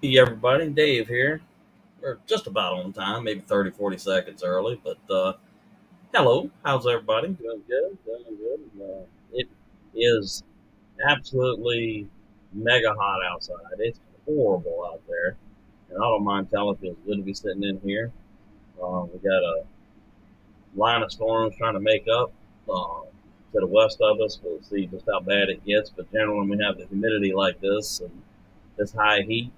Hey everybody, Dave here. We're just about on time, maybe 30, 40 seconds early, but hello, how's everybody? Doing good, doing good. It is absolutely mega hot outside. It's horrible out there, and I don't mind telling you, it's good to be sitting in here. We got a line of storms trying to make up to the west of us. We'll see just how bad it gets, but generally, when we have the humidity like this and this high heat,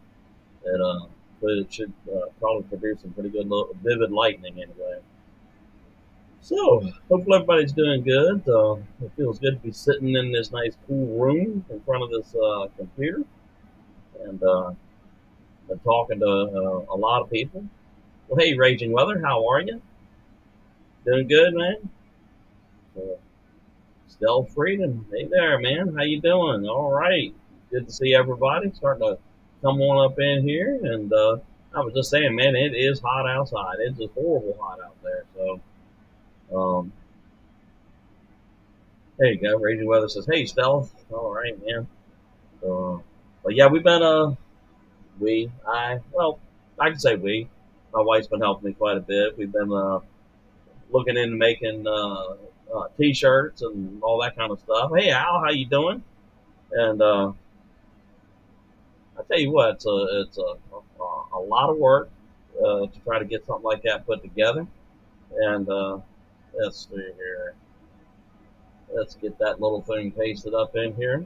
it should probably produce some pretty good, vivid lightning anyway. So, hopefully everybody's doing good. It feels good to be sitting in this nice, cool room in front of this computer and been talking to a lot of people. Well, hey, Raging Weather, how are you? Doing good, man. Uh, Stealth Freedom, hey there, man. How you doing? All right. Good to see everybody. Starting to come on up in here, and I was just saying, man, it is hot outside. It's just horrible hot out there. So, there you go. Raging Weather says, "Hey, Stealth." All right, man. But yeah, we've been well, I can say we. My wife's been helping me quite a bit. We've been looking into making t-shirts and all that kind of stuff. Hey, Al, how you doing? And I tell you what, it's a lot of work to try to get something like that put together. And let's see here. Let's get that little thing pasted up in here.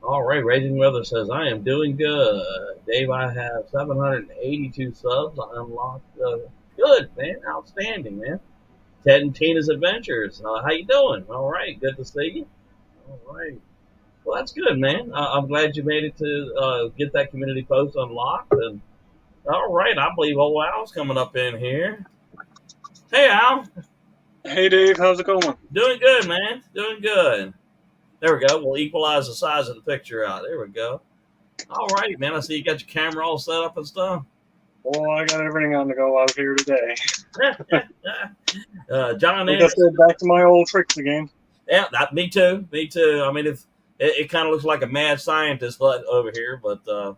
All right, Raging Weather says, I am doing good. Dave, I have 782 subs unlocked. Good, man. Outstanding, man. Ted and Tina's Adventures. How you doing? All right, good to see you. All right. Well, that's good, man. I'm glad you made it to get that community post unlocked. And all right, I believe old Al's coming up in here. Hey, Al. Hey Dave, how's it going? Doing good, man. Doing good. There we go. We'll equalize the size of the picture out. There we go. All right, man. I see you got your camera all set up and stuff. Well, I got everything on the go out here today. John Like I Anderson. said, back to my old tricks again. Yeah, me too. Me too. I mean, if it kind of looks like a mad scientist over here, but so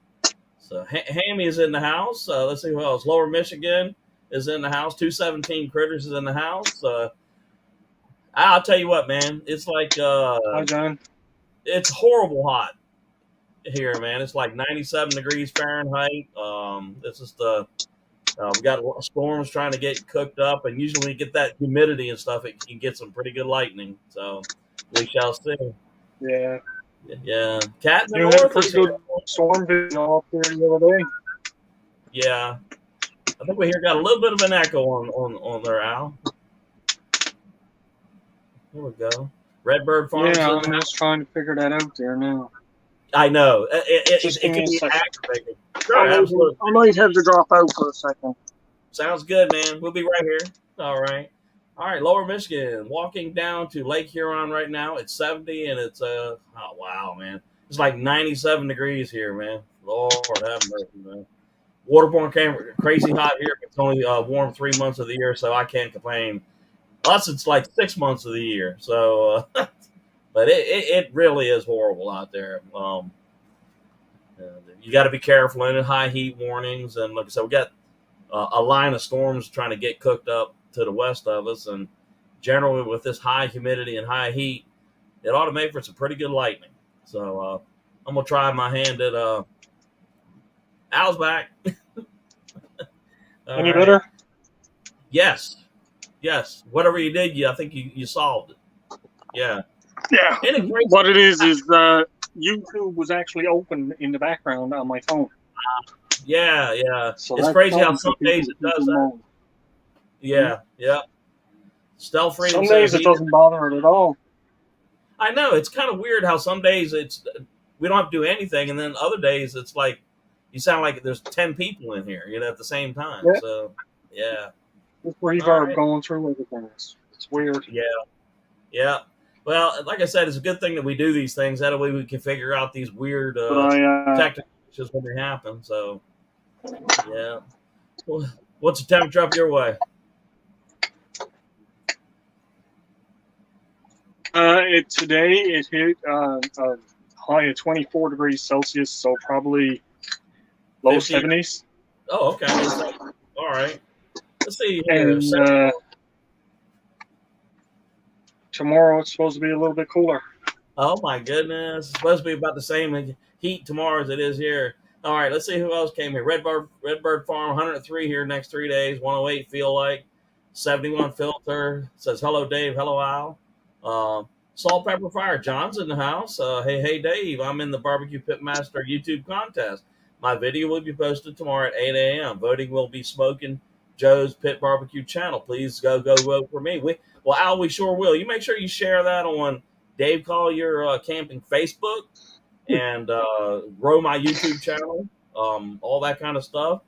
Hammy is in the house. Let's see who else. Lower Michigan is in the house. 217 Critters is in the house. I'll tell you what, man. It's like Hi, John. it's horrible hot here, man. It's like 97 degrees Fahrenheit. It's just we got storms trying to get cooked up, and usually when you get that humidity and stuff, it can get some pretty good lightning. So we shall see. Yeah, Yeah, Cat in the you had a North pretty is here. good storm vision off there the other day. Yeah, I think we here got a little bit of an echo on there, Al. Here we go. Redbird Farms Yeah, in the I'm house. just trying to figure that out there now. I know Just it give me can a be second. aggravating. Sure, absolutely. I might have to drop out for a second. Sounds good, man. We'll be right here. All right. All right, Lower Michigan. Walking down to Lake Huron right now. It's 70 and it's oh wow, man. It's like 97 degrees here, man. Lord have mercy, man. Waterborne came crazy hot here. It's only warm 3 months of the year, so I can't complain. Us, it's like 6 months of the year. So, but it really is horrible out there. You got to be careful in it. High heat warnings, and like I said, we got a line of storms trying to get cooked up to the west of us, and generally with this high humidity and high heat, it ought to make for some pretty good lightning. So I'm gonna try my hand at Al's back. All Any right. better? Yes. Yes. Whatever you did, I think you solved it. Yeah. Yeah. And it crazy. What it is YouTube was actually open in the background on my phone. Yeah, yeah. So It's that's crazy how something some for days people it to keep does in that. mind. Yeah, yeah. Stealth Freedom Some says days it he. doesn't bother it at all. I know it's kind of weird how some days it's we don't have to do anything, and then other days it's like you sound like there's 10 people in here, at the same time. Yeah, So, yeah. just All reverb right. going through everything. It's weird. Yeah, yeah. Well, like I said, it's a good thing that we do these things. That way we can figure out these weird But I technical issues when they happen. So, yeah. Well, what's the temperature up your way? today it hit high of 24 degrees Celsius, so probably low 50. 70s. Oh, okay. All right. Let's see here. And tomorrow it's supposed to be a little bit cooler. Oh my goodness! It's supposed to be about the same heat tomorrow as it is here. All right, let's see who else came here. Redbird Farm, 103 here next 3 days. 108 feel like 71 filter says hello Dave, hello Al. Salt Pepper Fire John's in the house. Hey Dave, I'm in the Barbecue Pitmaster YouTube contest. My video will be posted tomorrow at 8 a.m. Voting will be Smoking Joe's Pit Barbecue channel. Please go vote for me. Well, Al, we sure will. You make sure you share that on Dave Collier Camping Facebook and grow my YouTube channel, all that kind of stuff.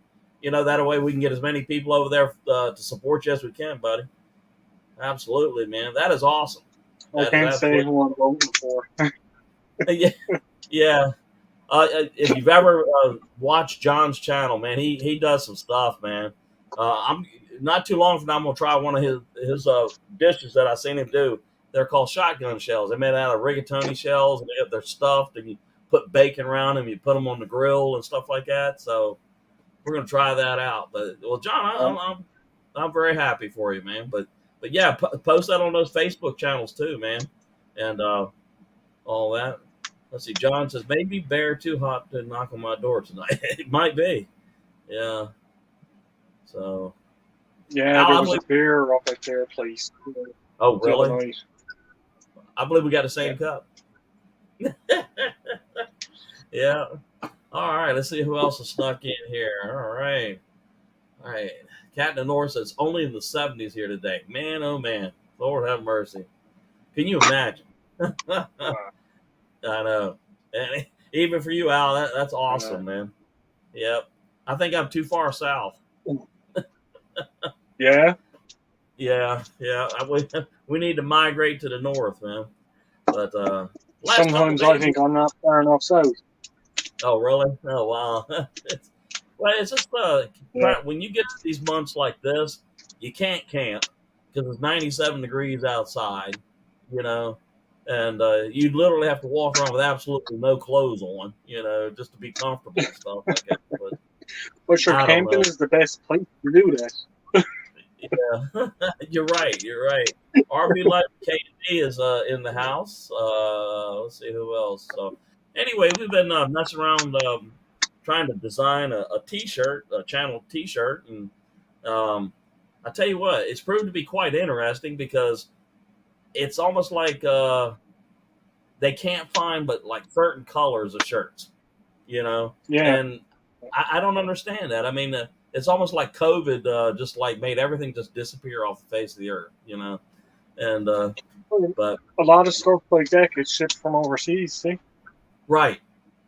That way we can get as many people over there to support you as we can, buddy. Absolutely, man. That is awesome. I can't say who I'm voting for. yeah, yeah. If you've ever watched John's channel, man, he does some stuff, man. I'm not too long from now. I'm gonna try one of his dishes that I seen him do. They're called shotgun shells. They're made out of rigatoni shells, and they're stuffed, and you put bacon around them. You put them on the grill and stuff like that. So we're gonna try that out. But well, John, I'm very happy for you, man. But yeah, post that on those Facebook channels too, man, and all that. Let's see. John says maybe bear too hot to knock on my door tonight. It might be. Yeah. So. Yeah, there was a bear up at their place. Oh, really? I believe we got the same cup. Yeah. All right. Let's see who else has snuck in here. All right. Cat in the North says only in the 70s here today. Man, oh man. Lord have mercy. Can you imagine? I know. And even for you, Al, that's awesome, man. Yep. I think I'm too far south. Yeah? Yeah. We need to migrate to the north, man. But sometimes I think I'm not far enough south. Oh, really? Oh, wow. It's just when you get to these months like this, you can't camp because it's 97 degrees outside, and you literally have to walk around with absolutely no clothes on, just to be comfortable and stuff like that. But your camping is the best place to do that. Yeah, you're right. RV Life KD is in the house. Let's see who else. So anyway, we've been messing around trying to design a T-shirt, a channel T-shirt, and I tell you what, it's proved to be quite interesting because it's almost like they can't find but like certain colors of shirts, Yeah. And I don't understand that. I mean, it's almost like COVID just like made everything just disappear off the face of the earth, And but a lot of stuff like that gets shipped from overseas, see? Right.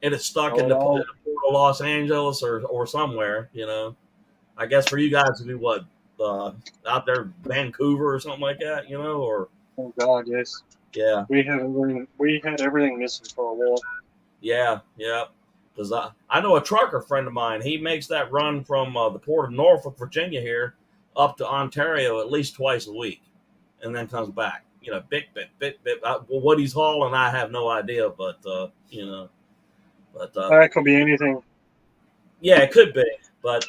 And it's stuck in the port of Los Angeles or somewhere, I guess for you guys to do what out there, Vancouver or something like that, or. Oh God, yes. Yeah. We had everything missing for a while. Yeah. Because I know a trucker friend of mine. He makes that run from the port of Norfolk, Virginia here up to Ontario at least twice a week, and then comes back. Bit. What he's hauling, I have no idea, but that could be anything. Yeah, it could be. But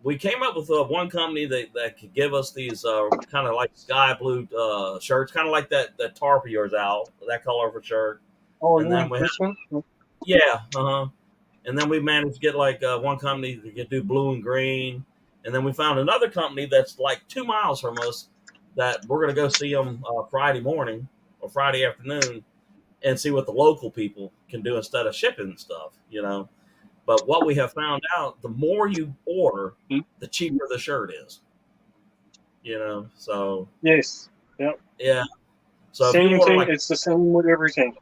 we came up with one company that could give us these kind of like sky blue shirts, kind of like that tarp of yours, Al, that colorful shirt. Oh, and then we one? Yeah, and then we managed to get like one company that could do blue and green, and then we found another company that's like 2 miles from us that we're going to go see them Friday morning or Friday afternoon and see what the local people can do instead of shipping stuff, But what we have found out, the more you order, the cheaper the shirt is, So yes, yep, yeah. So same thing. It's the same with everything.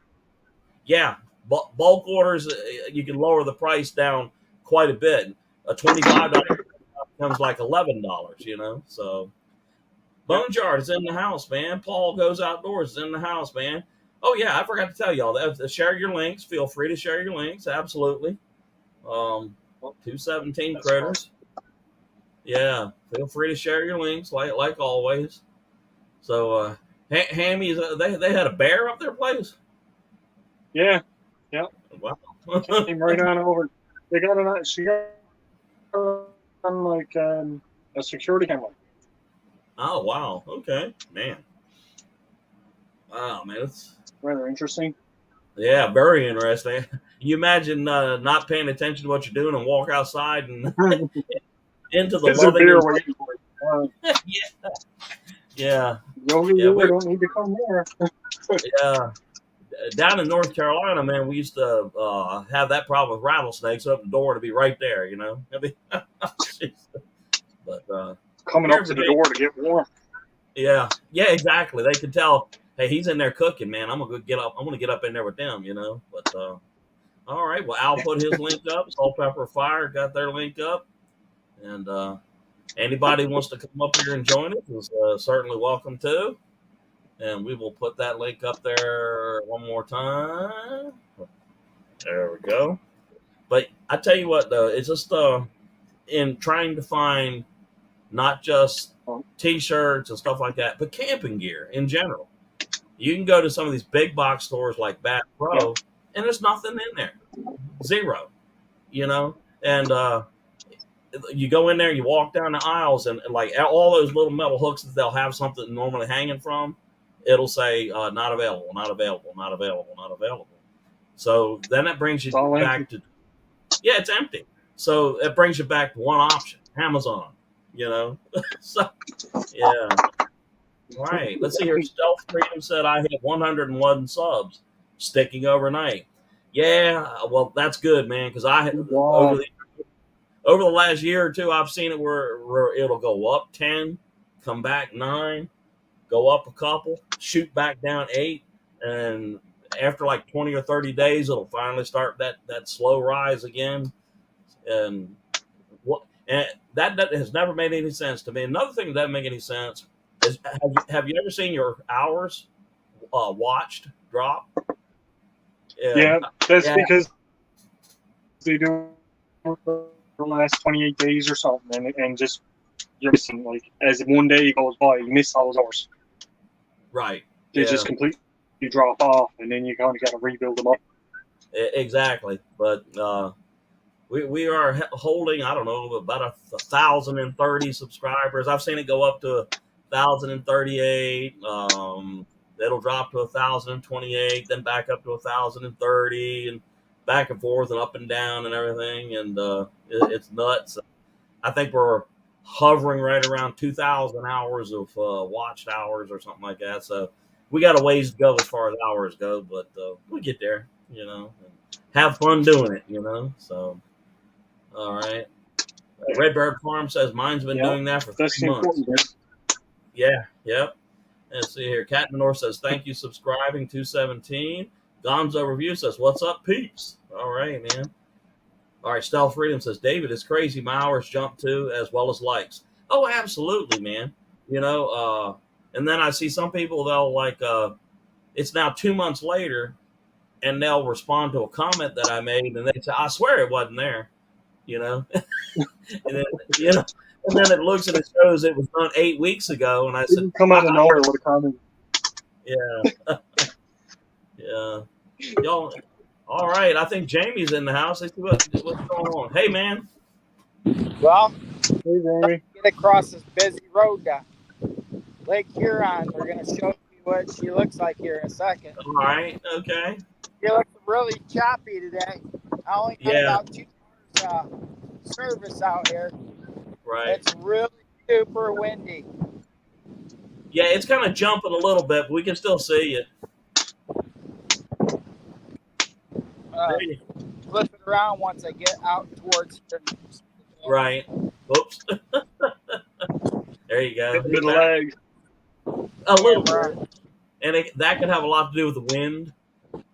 Yeah, bulk orders, you can lower the price down quite a bit. A $25 becomes like $11, So Boneyard is in the house, man. Paul Goes Outdoors is in the house, man. Oh yeah, I forgot to tell y'all that. Share your links. Feel free to share your links. Absolutely. 217 critters. Yeah, feel free to share your links like always. So Hammy's they had a bear up their place. Yeah, Wow. Came right on over. They got it on. She got it on like a security camera. Oh, wow. Okay, man. Wow, man. It's Rather interesting. yeah, very interesting. You imagine not paying attention to what you're doing and walk outside and into the Is a loving beer and waiting for you? yeah, yeah, Yogi, yeah. you We don't need to come there. yeah. Down in North Carolina, man, we used to have that problem with rattlesnakes. Open the door to be right there, you know. I mean, but Coming here up in to the Virginia, door to get warm. yeah, yeah, exactly. They could tell, hey, he's in there cooking, man. I'm gonna go get up. I'm gonna get up in there with them, you know. But all right, well, Al put his link up. Salt Pepper Fire got their link up, and anybody who wants to come up here and join us is certainly welcome to. And we will put that link up there one more time. There we go. But I tell you what, though, it's just in trying to find not just T-shirts and stuff like that, but camping gear in general. You can go to some of these big box stores like Bass Pro, and there's nothing in there, zero. You know, and you go in there, you walk down the aisles, and like all those little metal hooks that they'll have something normally hanging from, it'll say not available, not available, not available, not available. So then that brings you It's all back empty. to yeah, it's empty. So it brings you back to one option, Amazon. You know, so yeah, right. Let's see here. Stealth Freedom said I hit 101 subs, sticking overnight. Yeah, well, that's good, man. Because Wow. over the last year or two, I've seen it where it'll go up 10, come back 9, go up a couple, shoot back down 8, and after like 20 or 30 days, it'll finally start that slow rise again. And what and that has never made any sense to me. Another thing that doesn't make any sense is have you ever seen your hours watched drop? Yeah, And that's yeah, because they do it for the last 28 days or something, and just you're missing like as one day goes by, you miss all those hours. right. They Yeah, just completely drop off, and then you kind of got to rebuild them up. exactly. But we are holding, I don't know, about 1,030 subscribers. I've seen it go up to 1,038. It'll drop to 1,028, then back up to 1,030, and back and forth and up and down and everything. And it's nuts. I think we're hovering right around 2,000 hours of watched hours or something like that. So we got a ways to go as far as hours go, but we get there, you know, and have fun doing it, you know. So all right. Yeah, Redbird Farm says mine's been yeah, doing that for that's the 3 months. important bit. Yeah, yep. Let's see here. Cat in the North says thank you subscribing 217. Gonzo Review says what's up peeps. All right, man. All right. Stealth Freedom says David is crazy. My hours jump too as well as likes. Oh, absolutely, man. You know, and then I see some people they'll like it's now 2 months later and they'll respond to a comment that I made and they say I swear it wasn't there. You know, and then you know, and then it looks and it shows it was done 8 weeks ago, and I said, Didn't come out of nowhere with a comment. yeah, yeah, y'all. All right, I think Jamie's in the house. Let's see what's going on. Hey, man. Well, Hey, Jamie. get across this busy road to Lake Huron. We're going to show you what she looks like here in a second. All right, okay. She looks really choppy today. I only got Yeah, about 2 hours service out here. right. It's really super windy. Yeah, it's kind of jumping a little bit, but we can still see it. Flip it around once I get out towards here. Right. Oops. There you go. Get a bit of lag. A little bit. And that could have a lot to do with the wind,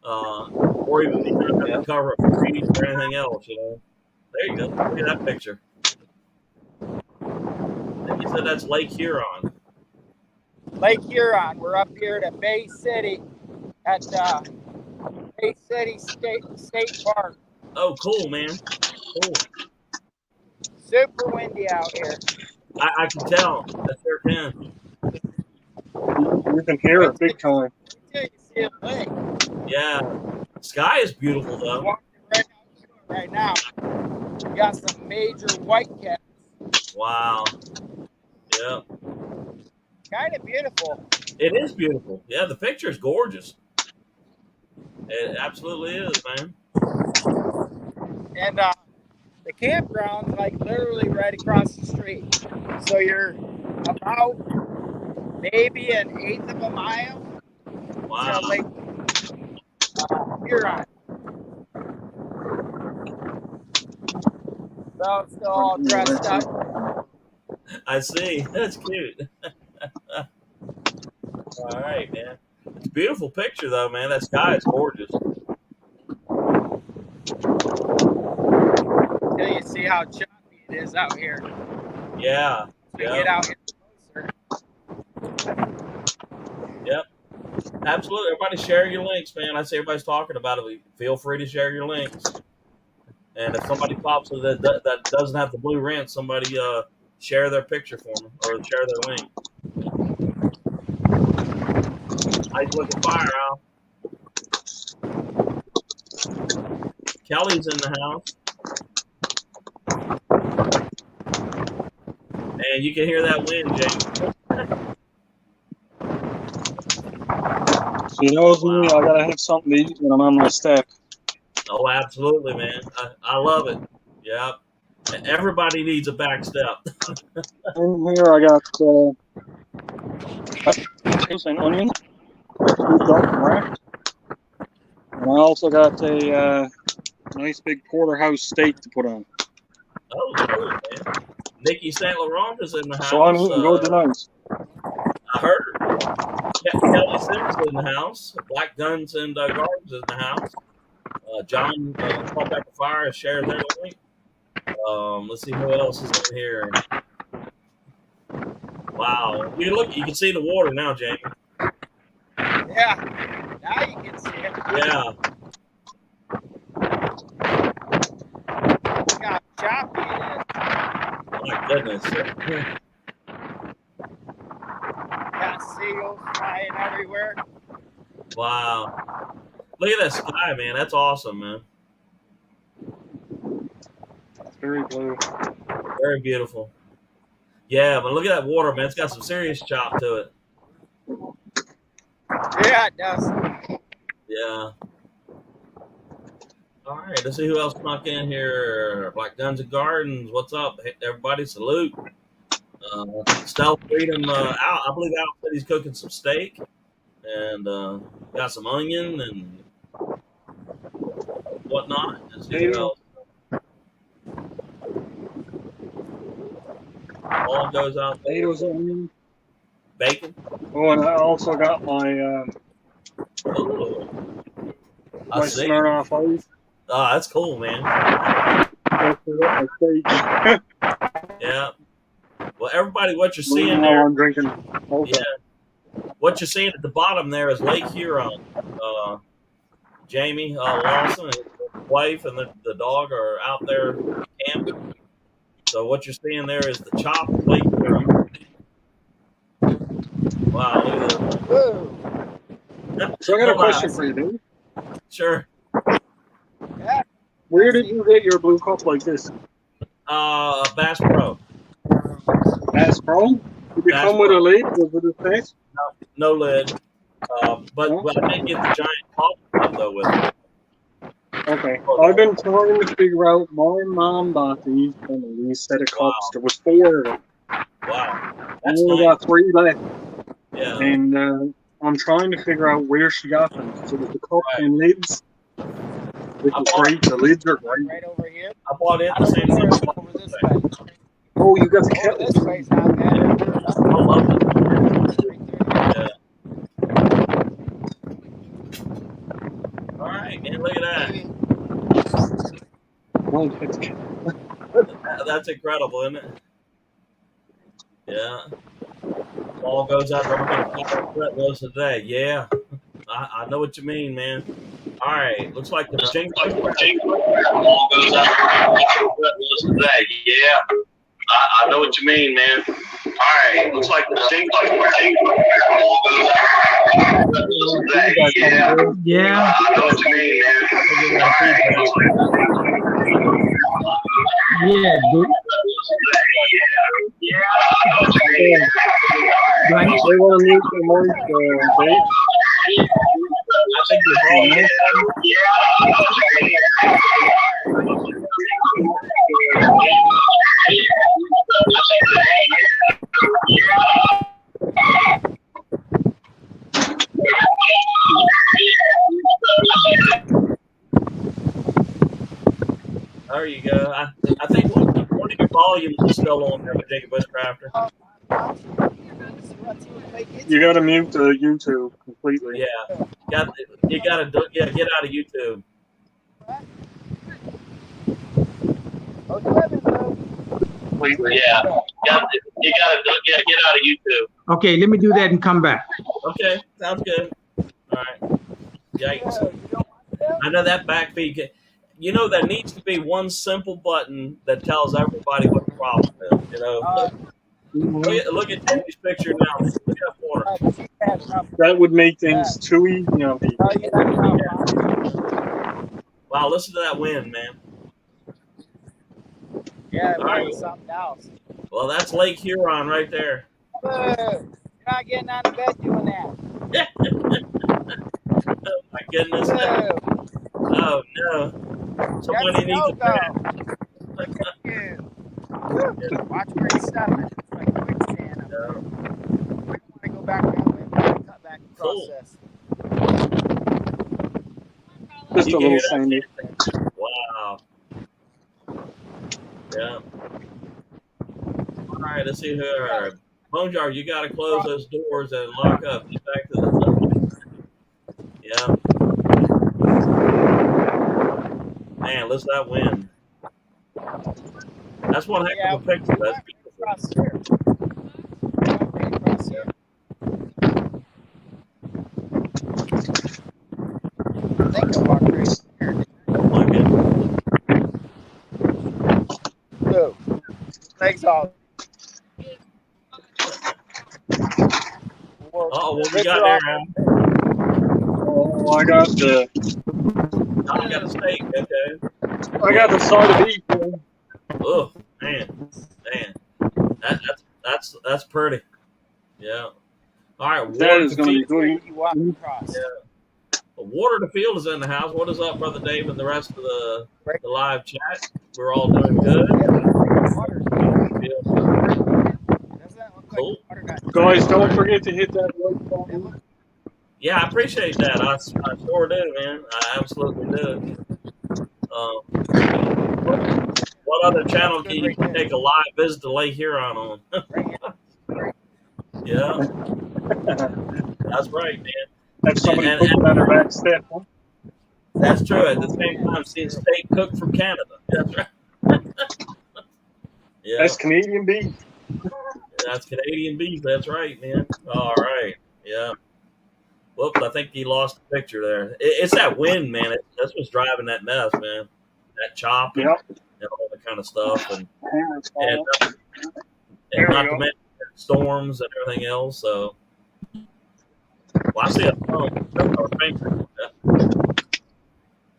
or even the cover of trees or anything else, you know. There you go. Look at that picture. And you said that's Lake Huron. Lake Huron. We're up here at Bay City at Bay City State Park. Oh, cool, man. Cool. Super windy out here. I can tell. I sure can. You can hear it big time. Until you see a lake. Yeah. Sky is beautiful though. Walking right now. We got some major white caps. Wow. Yeah. Kind of beautiful. It is beautiful. Yeah, the picture is gorgeous. It absolutely is, man. And the campground's like literally right across the street. So you're about maybe an eighth of a mile Wow. to Lake Huron. So still all dressed up. I see. That's cute. All right, man. It's a beautiful picture, though, man. That sky is gorgeous. Until you see how choppy it is out here. Yeah. We get out here closer. Yep. Absolutely. Everybody share your links, man. I see everybody's talking about it. Feel free to share your links. And if somebody pops that doesn't have the blue rent, somebody share their picture for me or share their link. Nice looking fire, Al. Kelly's in the house. And you can hear that wind, James. She knows me. I gotta have something to eat when I'm on my step. Oh, absolutely, man. I love it. Yeah. Everybody needs a back step. In here, I got potatoes and onions, scooped up and wrapped. And I also got a nice big porterhouse steak to put on. Oh, cool, man. Nikki St. Laurent is in the house. So I'm eating good tonight. I heard. Kelly Sims in the house. Black Guns and Gardens in the house. John Call Back the Fire has shared their link. Let's see who else is in here. Wow. You can see the water now, Jamie. Yeah. Now you can see it. Yeah. Look how choppy it is. My goodness. Got seagulls flying everywhere. Wow. Look at that sky, man. That's awesome, man. It's very blue. Very beautiful. Yeah, but look at that water, man. It's got some serious chop to it. Yeah, it does. Yeah. All right, let's see who else snuck in here. Black Guns and Gardens, what's up? Hey, everybody, salute. Stealth Freedom, I believe Al said he's cooking some steak. And got some onion and whatnot. Let's see who else. All goes out there. Potatoes and onions. Bacon. Oh, and I also got my I see. Smirnoff Ice. Oh, that's cool, man. Yeah. Well, everybody, what you're seeing there. I'm drinking. Yeah. What you're seeing at the bottom there is Lake Huron. Jamie Lawson and his wife and the dog are out there camping. So what you're seeing there is the chop of Lake Huron. Wow, look at that. So I got a question for you, dude. Sure. Yeah. Where did you get your blue cup like this? Bass Pro. Bass Pro? Did it Bass come Pro. with a lid? Was it a face? No lid. But I did get the giant coffee cup though with it. Okay. I've been trying to figure out. My mom bought these set of cups. Wow. There was 4 of them. Wow. I That's only nice. got 3 left. Yeah. And I'm trying to figure out where she got them. So there's the cup Right. and lids. This is great. The lids are great. Right over here. I bought it I the don't same know thing. over this way. Oh, you got the Over kettle. this way's not bad. I love it. Right there. Yeah. All right, man. Look at that. Oh, it's That's incredible, isn't it? Yeah. All goes out there. Goes today. Yeah. I know what you mean, man. All right. Looks like the jingle all goes out there. Goes today. Yeah. I know what you mean, man. All Alright, looks like the same like Yeah. I know what you mean, man. Yeah, dude. Yeah, I know what you mean. Do I need They want to mute their voice, Dave. I think you're wrong. Yeah, I know what you mean. There you go. I think one of your volumes is still on there with Jacob Bushcrafter. You got to mute the YouTube completely. Yeah, you gotta get out of YouTube. Completely. Yeah, you gotta get out of YouTube. Okay, let me do that and come back. Okay, sounds good. All right. Yikes. I know that back feed. You know, there needs to be one simple button that tells everybody what the problem is. You know, look at Jamie's picture now. Look at that corner. That would make things too easy on people. Wow, listen to that wind, man. Yeah, All right. it was something else. Well, that's Lake Huron right there. You're not getting out of bed doing that. Oh my goodness. Oh no. Somebody needs a fan. Watch where he's stepping. It's like quicksand. We want to go back that way. Cut back the process. Just a You little hear sandy. Wow. Yeah. All right, let's see here. Bonejar, you got to close those doors and lock up. Get back to the Yeah. Man, listen to that wind. That's one heck of a picture. That's beautiful. Across here. I think I'll walk right here. Oh my goodness. Go. Thanks all. Oh, what we got there, Al? Oh, I got the I got a steak. Okay. I got the side of beef. Man. Oh man. That's pretty. Yeah. All right. That is going to be good. You walk across. Yeah. Water to Field is in the house. What is up, Brother Dave, and the rest of the live chat? We're all doing good. Cool. Guys, don't forget to hit that like button. Yeah, I appreciate that. I sure do, man. I absolutely do. What other channel can you take a live visit to Lake Huron on? Yeah, that's right, man. Have somebody cooking on their back step. Huh? That's true. At the same time, seeing steak cooked from Canada. That's right. Yeah, That's Canadian beef. that's Canadian beef. That's right, man. All right. Yeah. Whoops, I think he lost the picture there. It's that wind, man. That's what's driving that mess, man. That chop and, and all that kind of stuff. And not to mention storms and everything else. So, well, I see a phone.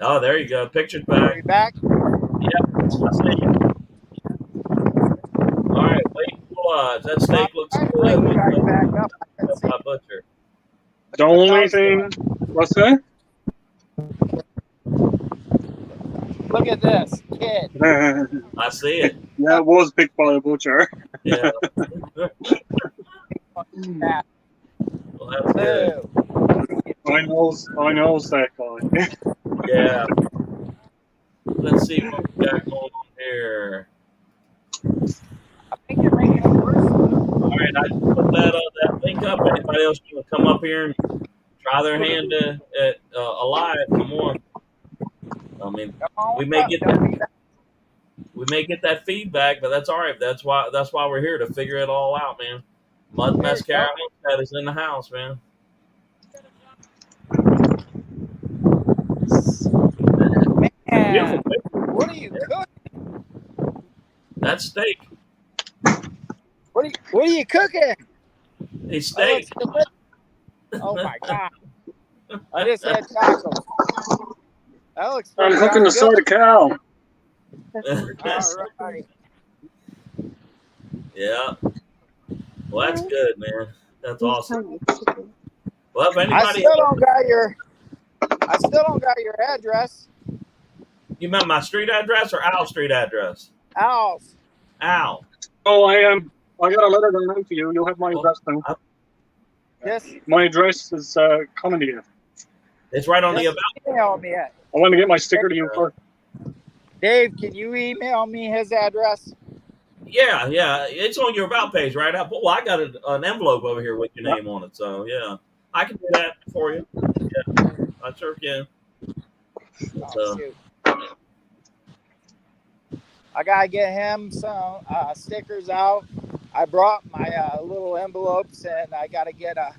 Oh, there you go. Picture's back. Are you back? Yep, I see you. All right, wait for that steak looks good. Back up. That's my butcher. The only thing, what's that? Look at this kid. I see it. Yeah, it was picked by a butcher. Yeah. Well, that's good. I knows that guy. Yeah. Let's see what we got going on here. I think you're making it worse. All right, I just put that link up. Anybody else want to come up here and try their hand at a live? Come on. I mean, we may get that feedback, but that's all right. That's why we're here to figure it all out, man. Mud Mascara that is in the house, man. Man, what are you cooking? That's steak. What What are you cooking? Hey, steak. Oh my god! I just had tacos. That looks I'm pretty cooking darn the side of cow. good. All right. Yeah. Well, that's good, man. That's awesome. Well, if I anybody, still don't got your address. you meant my street address or Al's street address? Al's. Al. Oh, I am. I got a letter going out to you. You'll have my address now. Just My address is coming to you. It's right on the Just about. email me it. I want to get my sticker to you first. Dave, can you email me his address? Yeah, it's on your about page, right? Well, I got an envelope over here with your name on it, so yeah, I can do that for you. Yeah, I sure can. Oh, shoot. I gotta get him some stickers out. I brought my little envelopes, and I gotta get a.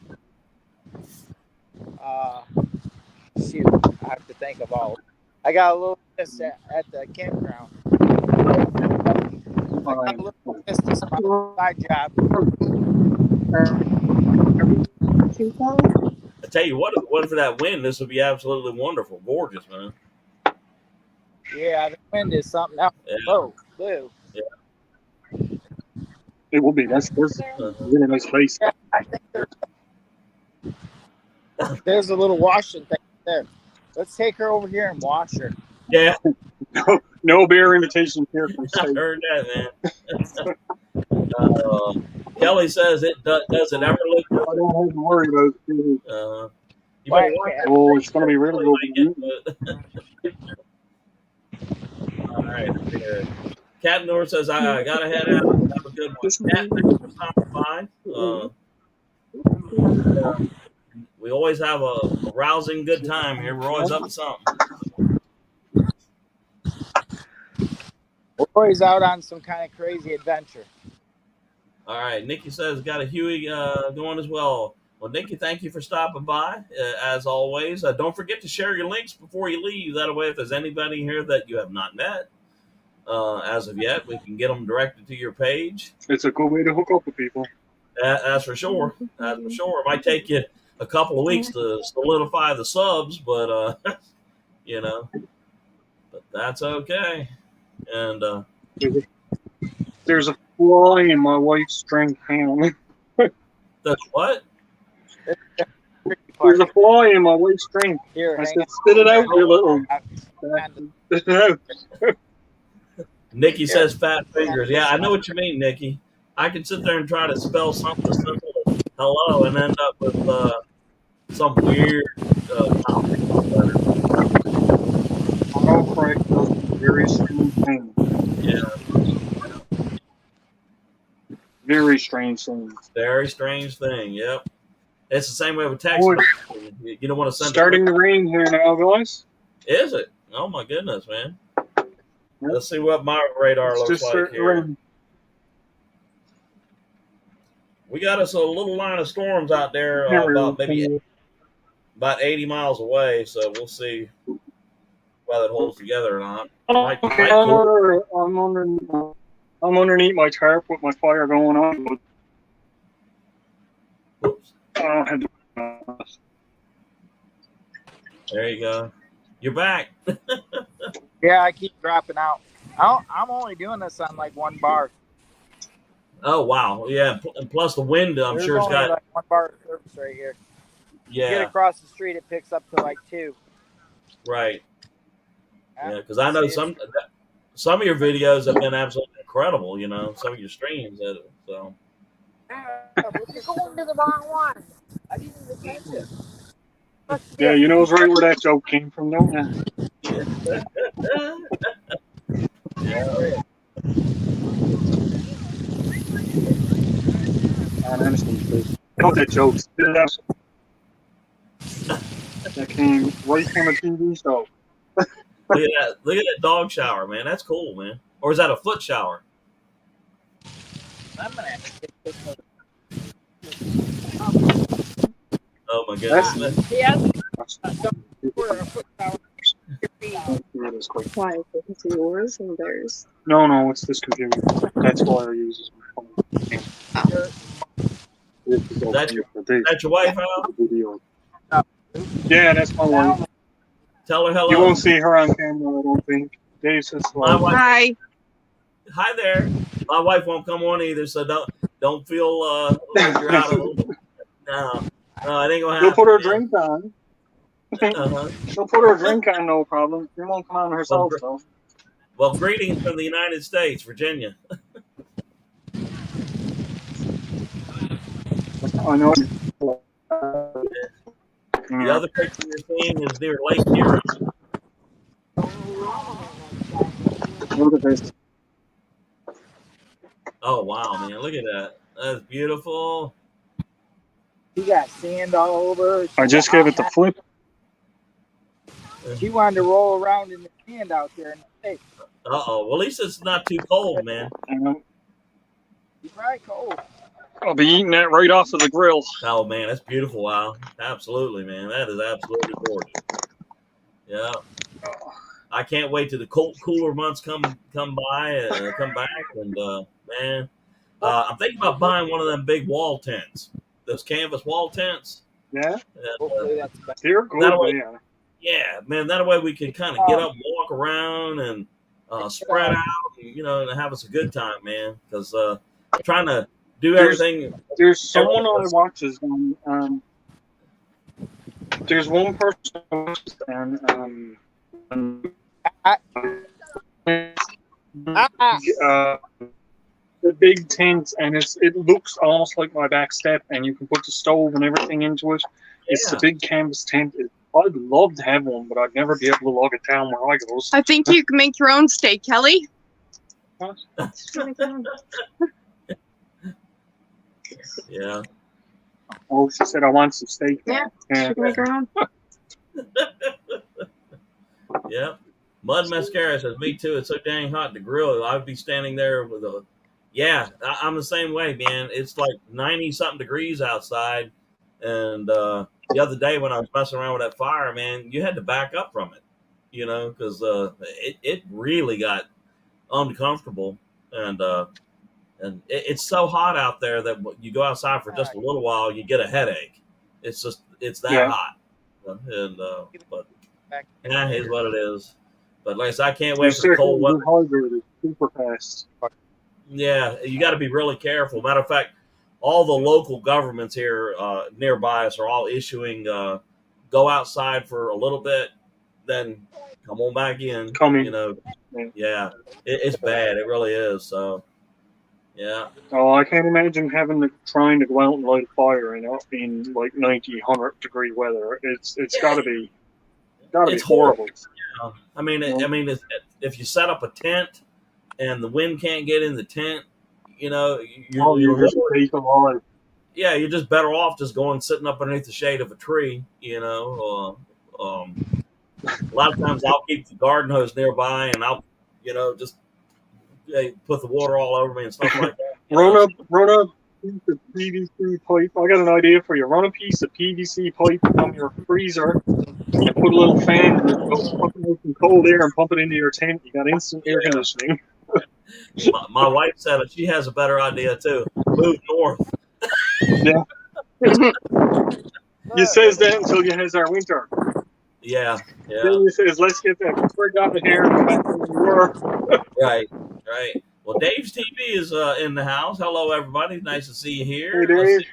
Shoot, I have to think of all. I got a little list at the campground. I got a little list of my side job. I tell you what for that wind, this would be absolutely wonderful, gorgeous, man. Yeah, the wind is something else. Yeah. Oh, blue. It will be. That's Uh-huh. really nice place. Yeah, I think there's a little washing thing there. Let's take her over here and wash her. Yeah, No beer invitations here from I state. heard that, man. Kelly says it does it ever look I don't have to worry about it. you Why better watch can't- Oh, it's going to be really good. All right. Cat North says I gotta head out. Have a good one. Cat, thanks for stopping by. We always have a rousing good time here. We're always up to something. We're always out on some kind of crazy adventure. All right. Nikki says got a Huey going as well. Well, Nikki, thank you for stopping by. As always, don't forget to share your links before you leave. That way, if there's anybody here that you have not met as of yet, we can get them directed to your page. It's a good way to hook up with people. That's for sure. That's for sure. It might take you a couple of weeks to solidify the subs, but but that's okay. And There's a fly in my wife's drink. Hang on. that's what? There's a fly in my wife's drink. Here, I hang said, spit it out, you little. on. Spit it out. Nikki says fat fingers. Yeah, I know what you mean, Nikki. I can sit there and try to spell something as simple as hello and end up with some weird topic. Autocorrect does very strange things. Yeah, Very strange things. very strange thing. Yep. It's the same way with text. Boy. You don't want to send Starting to rain here now, guys. Is it? Oh my goodness, man. Let's see what my radar It's looks just like starting to here. rain. We got us a little line of storms out there, about 80 miles away. So we'll see whether it holds together or not. Okay, I'm underneath my tarp with my fire going on. But Oops. I don't have to. There you go. You're back. Yeah, I keep dropping out. I'm only doing this on like one bar. Oh wow, yeah. And plus the wind, I'm There's sure it's only got. like one bar of service right here. You get Yeah, across the street, it picks up to like 2. right. Yeah, because I know some of your videos have been absolutely incredible. You know, some of your streams. So You're going to the wrong one. I didn't even catch it. Yeah, you know right where that joke came from, don't you? Got that joke. Spit it out. That came right from a TV show. look at that! Look at that dog shower, man. That's cool, man. Or is that a foot shower? I'm gonna have to get this one. Oh my goodness. He has Why? Because yours and theirs. No, it's this computer. That's why I use my phone. You're- That's your wife, Al? Yeah, that's my wife. Tell her hello. You won't see her on camera, I don't think. Dave says My hello. wife. Hi. Hi there. My wife won't come on either, so don't feel like you're out of the. No, it ain't gonna happen. She'll put her man. drink on. Uh-huh. She'll put her drink on, no problem. She won't come on herself, though. Well, greetings from the United States, Virginia. I know. The other picture you're seeing is near Lake Huron. Oh wow, man! Look at that. That's beautiful. You got sand all over. I just gave it the flip. She wanted to roll around in the sand out there in the lake. Uh-oh. Well, at least it's not too cold, man. She's right cold. I'll be eating that right off of the grill. Oh man, that's beautiful, Wow. Absolutely, man. That is absolutely gorgeous. Yeah. I can't wait till the cooler months come back, and man, I'm thinking about buying one of them big wall tents, those canvas wall tents. Yeah, Hopefully that's better. they're good, That'll- man. Yeah, man. That way we can kind of get up, and walk around, and spread out, and have us a good time, man. Because trying to do everything. There's someone I watches, there's one person I watches, and the big tent, and it looks almost like my back step, and you can put the stove and everything into it. It's the big canvas tent. I'd love to have one, but I'd never be able to log it down where I goes. I think you can make your own steak, Kelly. Yeah. Oh, she said I want some steak. Yeah, Yeah. she can make her own. Yep. Mud Mascara says, me too. It's so dang hot to grill. I'd be standing there with a. Yeah, I'm the same way, man. It's like 90-something degrees outside. And the other day when I was messing around with that fire, man, you had to back up from it, because it really got uncomfortable. And it's so hot out there that you go outside for just a little while, you get a headache. It's that hot. And but yeah, it is what it is. But like I said, I can't wait for the cold weather. Dehydrated super fast. Yeah, you got to be really careful. Matter of fact, all the local governments here nearby us are all issuing go outside for a little bit, then come on back in. Yeah, it's bad. It really is. So, yeah. Oh, I can't imagine trying to go out and light a fire in like 90, 100 degree weather. It's got to be horrible. Yeah. I mean, if you set up a tent and the wind can't get in the tent, you're just take alive. Yeah, you're just better off just sitting up underneath the shade of a tree. A lot of times I'll keep the garden hose nearby, and I'll, just put the water all over me and stuff like that. Run a piece of PVC pipe. I got an idea for you. Run a piece of PVC pipe from your freezer and put a little fan in it. Put some cold air and pump it into your tent. You got instant air conditioning. My wife said she has a better idea too. Move north. Yeah. You says that until you has our winter. Yeah. Then you says, let's get that frig out of here and go back to where we were. Right. Well, Dave's TV is in the house. Hello, everybody. Nice to see you here. Hey, Dave.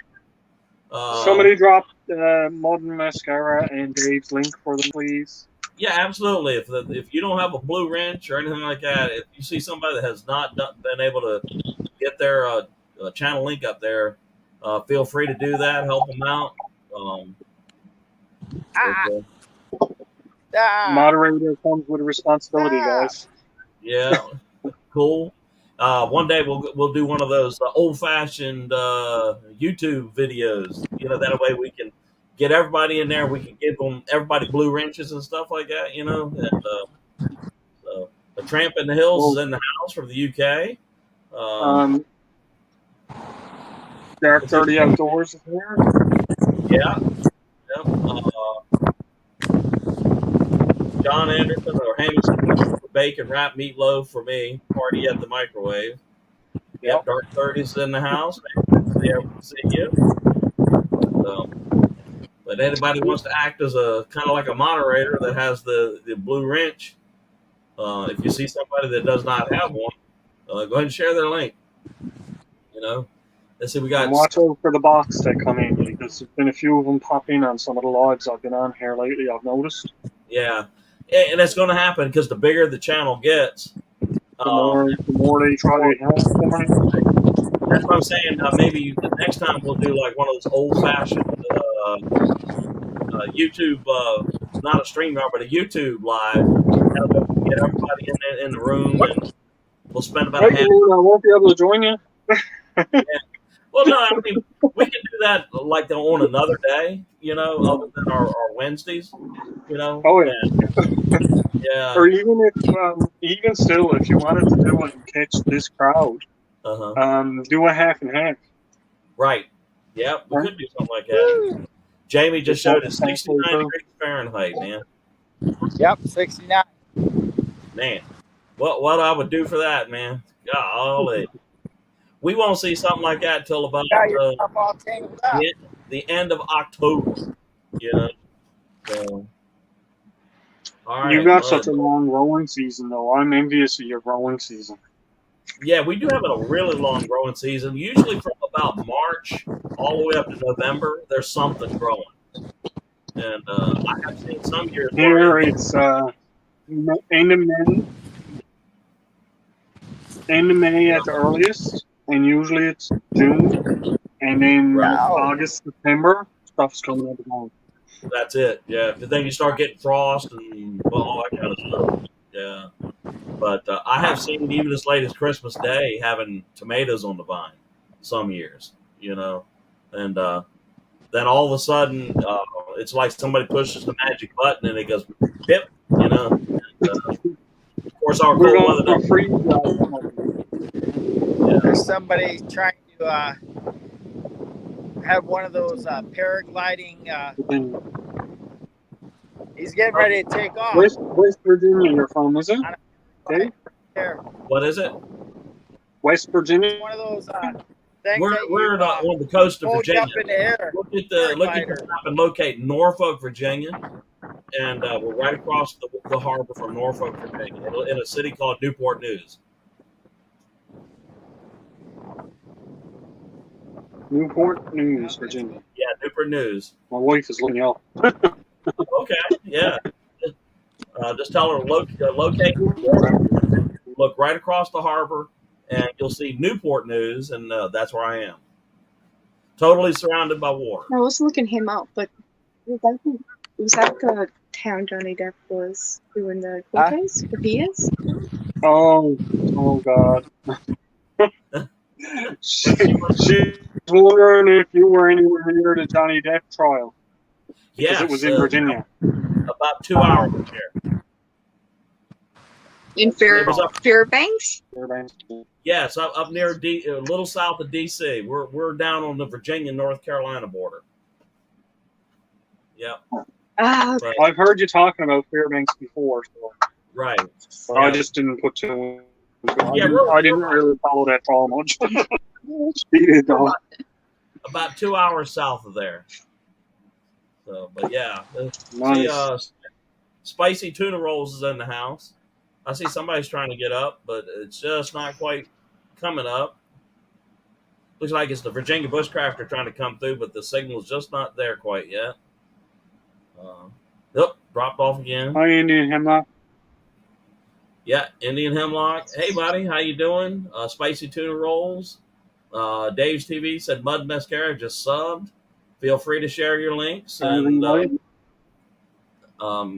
Somebody dropped Modern Mascara and Dave's link for them, please. Yeah, absolutely. If you don't have a blue wrench or anything like that, if you see somebody that has not been able to get their channel link up there, feel free to do that. Help them out. Moderator comes with a responsibility, guys. Yeah, cool. One day we'll do one of those old-fashioned YouTube videos. That way we can get everybody in there. We can give everybody blue wrenches and stuff like that. And so the Tramp in the Hills is in the house from the UK. Dark 30 Outdoors is here. Yeah. John Anderson or Hamilton bacon wrapped meatloaf for me. Party at the microwave. Yep, Dark 30's in the house. Good to see you. But anybody wants to act as a kind of like a moderator that has the blue wrench, if you see somebody that does not have one, go ahead and share their link. You know, let's see, we got. And watch out for the bots that come in, because there's been a few of them pop in on some of the lives I've been on here lately, I've noticed. Yeah, and it's going to happen because the bigger the channel gets, The more they try to help for me. that's what I'm saying. Maybe the next time we'll do like one of those old-fashioned YouTube, not a StreamYard, but a YouTube live. Get everybody in the room, and we'll spend about Right, a half. I won't be able to join you. Yeah. Well, no, I mean, we can do that like on another day, you know, other than our Wednesdays, you know. Oh, yeah. Yeah. Or even even still, if you wanted to do it and catch this crowd, do a half and half. Right. Yeah, we could do something like that. Jamie just showed us 69 degrees Fahrenheit, man. Yep, 69. Man, what I would do for that, man? Golly. We won't see something like that till about all tangled up. the end of October, you know. So, all right, You got such a long growing season, though. I'm envious of your growing season. Yeah, we do have a really long growing season. Usually from about March all the way up to November, there's something growing. And I have seen some years here it's end of May at the earliest, and usually it's June, and then August, September, stuff's coming up again. That's it, yeah. But then you start getting frost and all that kind of stuff. Yeah. But I have seen even as late as Christmas Day having tomatoes on the vine some years, you know. And then all of a sudden, it's like somebody pushes the magic button and it goes, pip, you know. And, of course, our cold weather There's somebody trying to have one of those paragliding. He's getting ready to take off. West Virginia you're from, is it? Okay. What is it? West Virginia? One of those things we're on the coast of Virginia. Up in the air. Look at the map and locate Norfolk, Virginia. And we're right across the harbor from Norfolk, Virginia, in a city called Newport News. Newport News, Virginia. Yeah, Newport News. My wife is looking up. Okay, yeah. Just tell her locate. Look right across the harbor, and you'll see Newport News, and that's where I am. Totally surrounded by water. I was looking him up, but was that the town Johnny Depp was doing the court case for Diaz? Oh God. She's wondering if you were anywhere near the Johnny Depp trial. Because it was in Virginia. About 2 hours from here. In Fairbanks? Fairbanks. Yeah, it's up near a little south of D.C. We're down on the Virginia-North Carolina border. Yep. I've heard you talking about Fairbanks before. So. Right. But I just didn't put two. I didn't really follow that far much. About 2 hours south of there. So, but yeah, nice. See, spicy tuna rolls is in the house. I see somebody's trying to get up, but it's just not quite coming up. Looks like it's the Virginia Bushcrafter trying to come through, but the signal's just not there quite yet. Nope, dropped off again. Hi, Indian Hemlock. Yeah, Indian Hemlock. Hey, buddy, how you doing? Spicy tuna rolls. Dave's TV said Mud Mascara just subbed. Feel free to share your links. And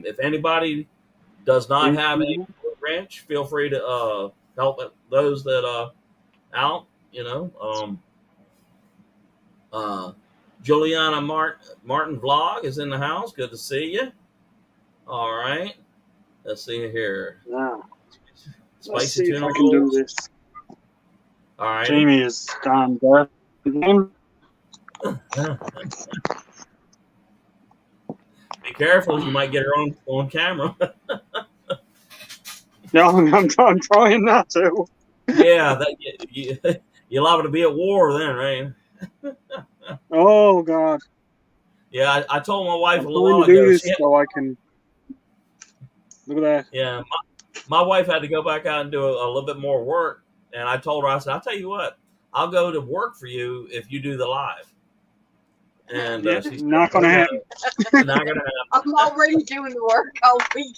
if anybody does not have a wrench, feel free to help those that out. You know, Juliana Martin Vlog is in the house. Good to see you. All right, let's see here. Yeah. Spicy tuna rolls. I can do this. All right. Jamie is gone deaf again. Be careful, you might get her on camera. No, I'm trying not to. Yeah, You're liable to be at war then, right? Oh God. Yeah, I told my wife I'm a little trying while to do ago. this so I can look at that. Yeah, my wife had to go back out and do a little bit more work, and I told her, I said, I'll tell you what, I'll go to work for you if you do the live. And Yeah, she said, not gonna okay, happen. not gonna happen. I'm already doing the work all week.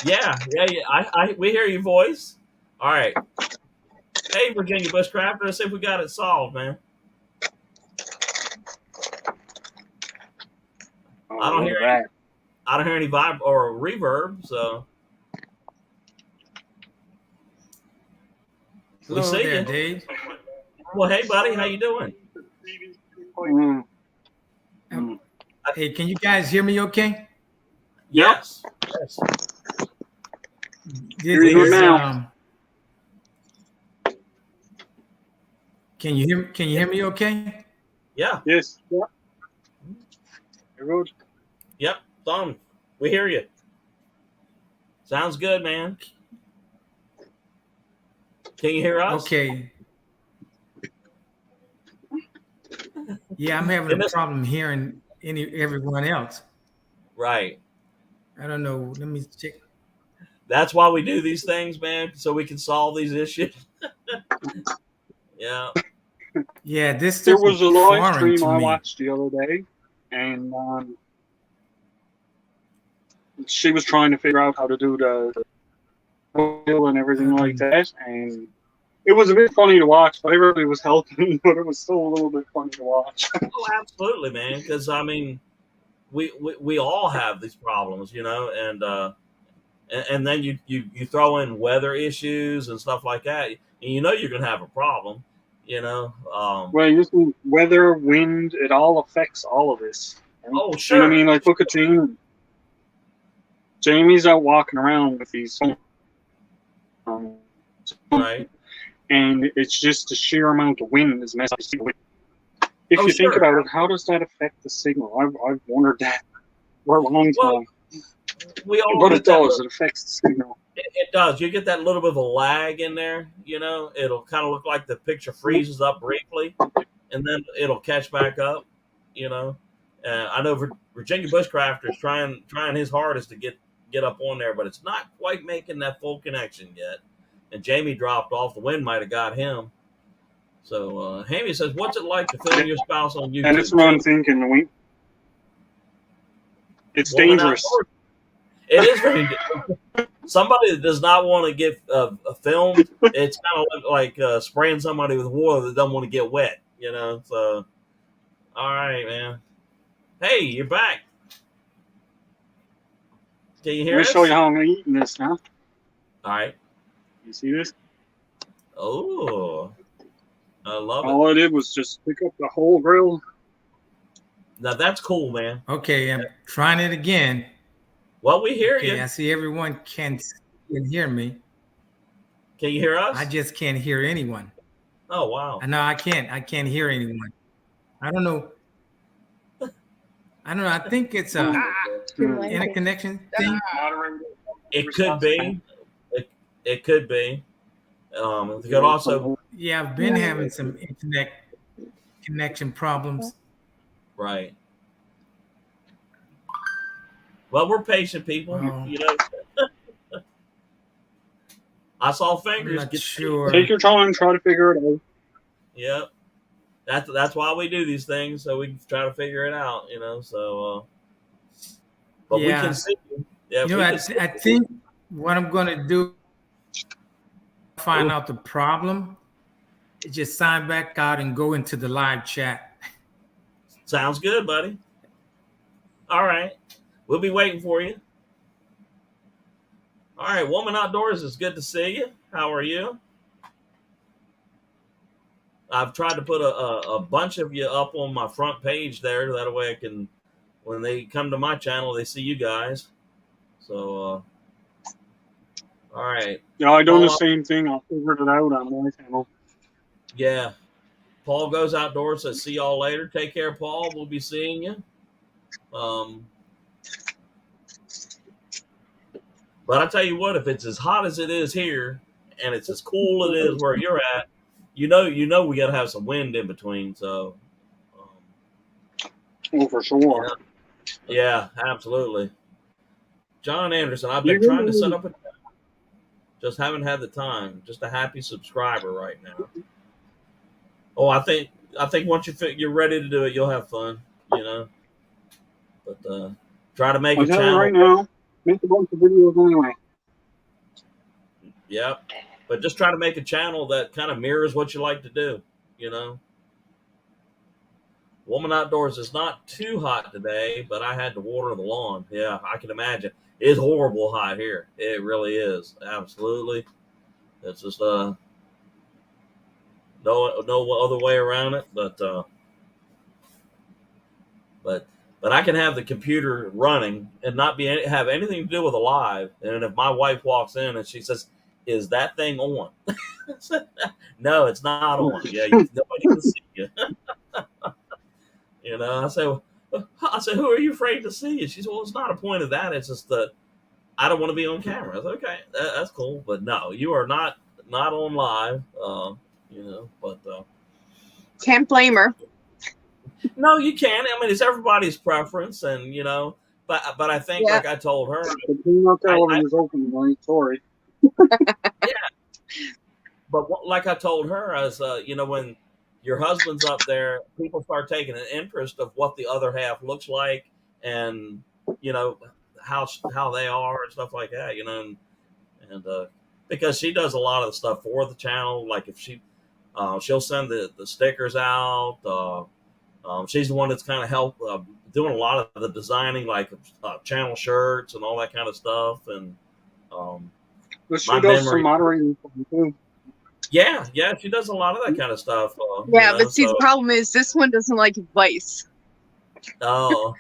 Yeah. We hear your voice. All right. Hey, Virginia Bushcrafter, let's see if we got it solved, man. I don't hear that. I don't hear any vibe or reverb, so we Hello see there, you. Dave. Well, hey, buddy, how you doing? Mm. Hey, can you guys hear me okay? Yes. Yes. Hear you good now. Can you hear me okay? Yeah. Yes. Yeah. You're good. Yep. Tom, we hear you. Sounds good, man. Can you hear us? Okay. Yeah, I'm having a problem hearing everyone else. Right. I don't know. Let me check. That's why we do these things, man, so we can solve these issues. Yeah. Yeah, this There stuff was is a live foreign stream to I me. watched the other day, and she was trying to figure out how to do the wheel and everything like that, and it was a bit funny to watch. But everybody was helping, but it was still a little bit funny to watch. Oh, absolutely, man. Because I mean, we all have these problems, you know, and then you throw in weather issues and stuff like that, and you know you're gonna have a problem, you know. Well, you see, weather, wind, it all affects all of this. Right? Oh, And sure. I mean, like, look at Jamie. Jamie's out walking around with these, Right. and it's just the sheer amount of wind is messing with. If Oh, you think sure. about it, how does that affect the signal? I've wondered that for a long time. Well, we all But get it that does. It affects the signal. It does. You get that little bit of a lag in there, you know. It'll kind of look like the picture freezes up briefly, and then it'll catch back up, you know. I know Virginia Bushcrafter is trying his hardest to get up on there, but it's not quite making that full connection yet. And Jamie dropped off. The wind might have got him. So Hammy says, "What's it like to film your spouse on YouTube?" And it's what I'm thinking. It's dangerous. It is very dangerous. Somebody that does not want to get filmed, it's kind of like spraying somebody with water that doesn't want to get wet, you know. So, all right, man. Hey, you're back. Can you hear Let me us? show you how I'm eating this now. All right. You see this? Oh, I love it. All I did was just pick up the whole grill. Now that's cool, man. Okay, I'm trying it again. Well, we hear Okay, you. I see everyone can hear me. Can you hear us? I just can't hear anyone. Oh, wow. No, I can't. I can't hear anyone. I don't know. I think it's a interconnection thing. It could be. It could be. It could also. Yeah, I've been having some internet connection problems. Right. Well, we're patient people, you know. I saw fingers. I'm not sure. Take your time, try to figure it out. Yep. That's why we do these things, so we can try to figure it out, you know. So, but Yeah. we can see you. Yeah, You know, I think what I'm going to do, find out the problem, is just sign back out and go into the live chat. Sounds good, buddy. All right. We'll be waiting for you. All right, Woman Outdoors, it's good to see you. How are you? I've tried to put a bunch of you up on my front page there. That way I can, when they come to my channel, they see you guys. So, all right. Yeah, I done the Paul, same thing. I figured it out on my channel. Yeah. Paul Goes Outdoors says, see y'all later. Take care, Paul. We'll be seeing you. But I tell you what, if it's as hot as it is here and it's as cool as it is where you're at, we got to have some wind in between. So, Oh, for sure. yeah, absolutely. John Anderson, I've You been trying to set really- up a just haven't had the time. Just a happy subscriber right now. Oh, I think once you're ready to do it, you'll have fun. But try to make I'll a tell you channel. right now, make a bunch of videos anyway. Yep. But just try to make a channel that kind of mirrors what you like to do. Woman Outdoors is not too hot today, but I had to water the lawn. Yeah, I can imagine. It's horrible hot here. It really is. Absolutely. It's just no other way around it. But I can have the computer running and not have anything to do with a live. And if my wife walks in and she says, "Is that thing on?" No, it's not on. Yeah, nobody can see you. I say, "Who are you afraid to see?" She said, "Well, it's not a point of that. It's just that I don't want to be on camera." I said, "Okay, that's cool, but no, you are not on live." But Can't blame her. no, you can. I mean, it's everybody's preference, and but I think, Yeah. like I told her, The peanut gallery is open tonight. Sorry. but like I told her, as when your husband's up there, people start taking an interest of what the other half looks like, and how they are and stuff like that. And because she does a lot of the stuff for the channel, like if she'll send the stickers out. She's the one that's kind of helped doing a lot of the designing, like channel shirts and all that kind of stuff. And But she my does memory- some moderating too. yeah, she does a lot of that kind of stuff. Yeah, but see, the problem is this one doesn't like advice. Oh.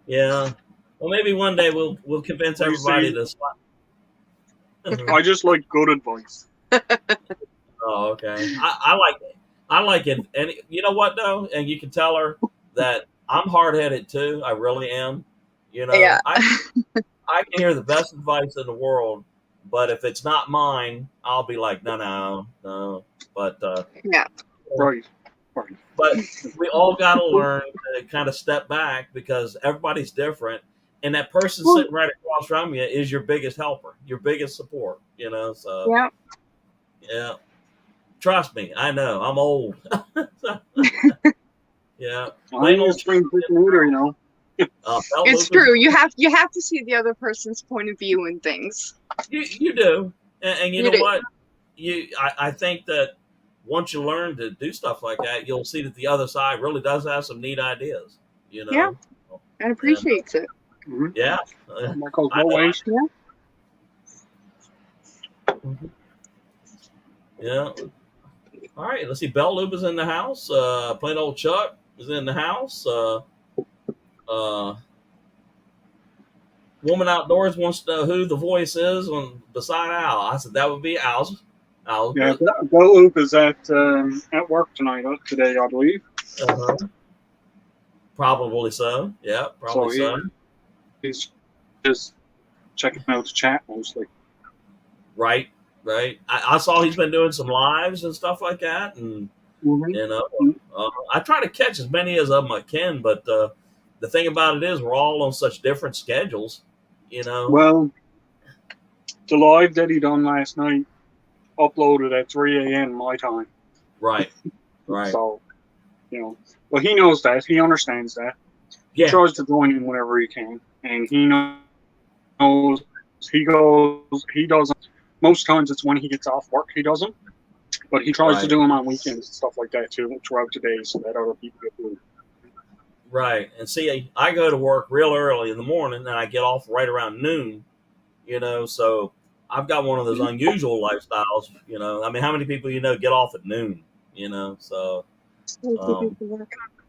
Yeah. Well, maybe one day we'll convince What do you everybody say? to slap. I just like good advice. Oh, okay. I like it. And you know what though? And you can tell her that I'm hard headed too. I really am. Yeah. I can hear the best advice in the world, but if it's not mine, I'll be like, no. But Yeah. Right. but we all got to learn to kind of step back because everybody's different, and that person sitting right across from you is your biggest helper, your biggest support. So Yeah. yeah. Trust me, I know. I'm old. Yeah. I ain't a spring chicken either, It's true. You have to see the other person's point of view in things. You do, and you You know do. what? I think that once you learn to do stuff like that, you'll see that the other side really does have some neat ideas. Yeah. And appreciates it. Mm-hmm. Yeah. Michael's I know. always. Yeah. All right. Let's see. Bell Loop is in the house. Plain old Chuck is in the house. Woman Outdoors wants to know who the voice is beside Al. I said that would be Al's. Yeah, Bell Loop is at work tonight, today, I believe. Uh-huh. Probably so. Yeah, probably so. He's just checking out the chat mostly. Right. I saw he's been doing some lives and stuff like that, and I try to catch as many as of them I can. But the thing about it is, we're all on such different schedules. Well, the live that he done last night uploaded at 3 a.m. my time. Right. So, well, he knows that. He understands that. He Yeah. tries to join in whenever he can, and he knows he doesn't. Most times it's when he gets off work he doesn't, but he tries to Right. do them on weekends and stuff like that too throughout the day so that other people get through. Right. And see, I go to work real early in the morning and I get off right around noon, so I've got one of those unusual lifestyles, I mean, how many people get off at noon, so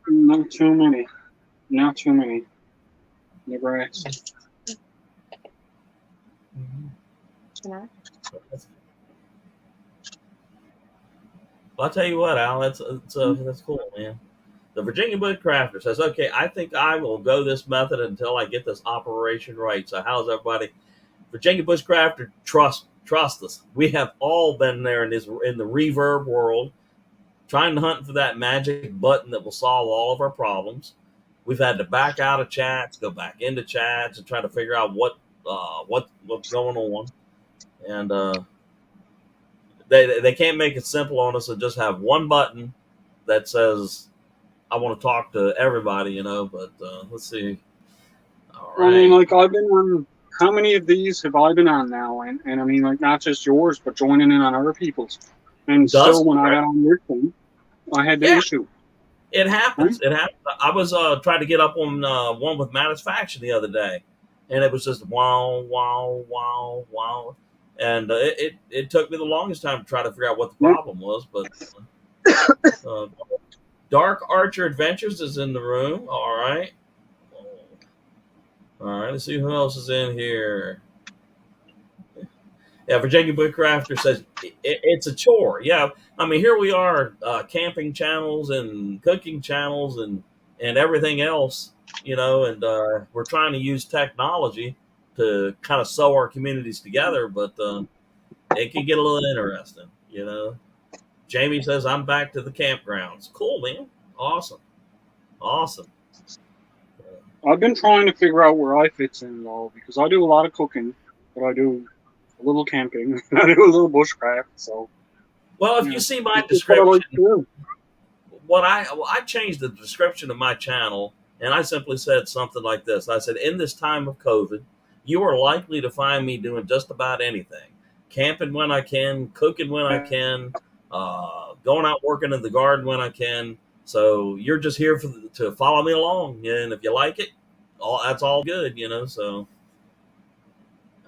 Not too many. Never asked. Well, I'll tell you what, Al, that's cool, man. The Virginia Bush Crafter says, okay, I think I will go this method until I get this operation right. So how's everybody? Virginia Bush Crafter, trust Trust us, we have all been there in the reverb world, trying to hunt for that magic button that will solve all of our problems. We've had to back out of chats, go back into chats, and try to figure out what's going on. And they can't make it simple on us and just have one button that says, "I want to talk to everybody," you know. But let's see. All right. I mean, like, I've been on, how many of these have I been on now? And I mean, like, not just yours, but joining in on other people's. And still, when I got on your thing, I had the issue. It happens. It happens. I was trying to get up on one with Matisfaction the other day, and it was just wow, wow, wow, wow. And it took me the longest time to try to figure out what the problem was. But Dark Archer Adventures is in the room. All right. All right, let's see who else is in here. Yeah, Virginia Bookcrafter says it's a chore. Yeah, I mean, here we are, camping channels and cooking channels and everything else, you know, and we're trying to use technology to kind of sew our communities together, but it can get a little interesting, you know. Jamie says, I'm back to the campgrounds. Cool, man. Awesome. I've been trying to figure out where I fits in, though, because I do a lot of cooking, but I do a little camping, and I do a little bushcraft, so. Well, if you see my description, I changed the description of my channel, and I simply said something like this. I said, in this time of COVID, you are likely to find me doing just about anything. Camping when I can, cooking when I can, going out working in the garden when I can. So you're just here to follow me along, and if you like it, that's all good, you know. So,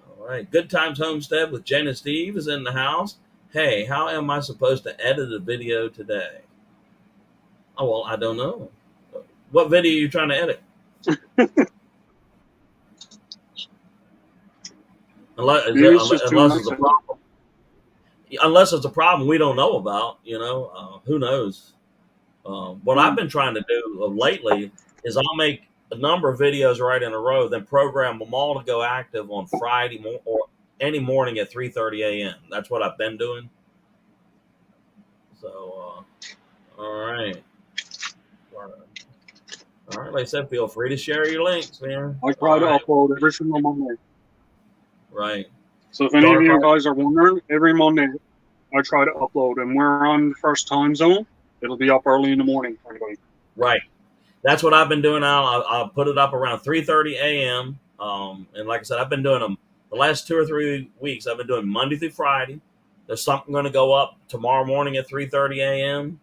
all right, Good Times Homestead with Jen and Steve is in the house. Hey, how am I supposed to edit a video today? Oh well, I don't know. What video are you trying to edit? Unless it's a problem. Unless it's a problem we don't know about, you know. Who knows? What I've been trying to do lately is I'll make a number of videos right in a row, then program them all to go active on Friday or any morning at 3:30 a.m. That's what I've been doing. So, all right. All right, like I said, feel free to share your links, man. I try to upload every single Monday. Right. So if any of you guys are wondering, every Monday I try to upload, and we're on the first time zone. It'll be up early in the morning for anybody. Right. That's what I've been doing now. I'll put it up around 3:30 a.m. And like I said, I've been doing them the last 2 or 3 weeks. I've been doing Monday through Friday. There's something going to go up tomorrow morning at 3:30 a.m.,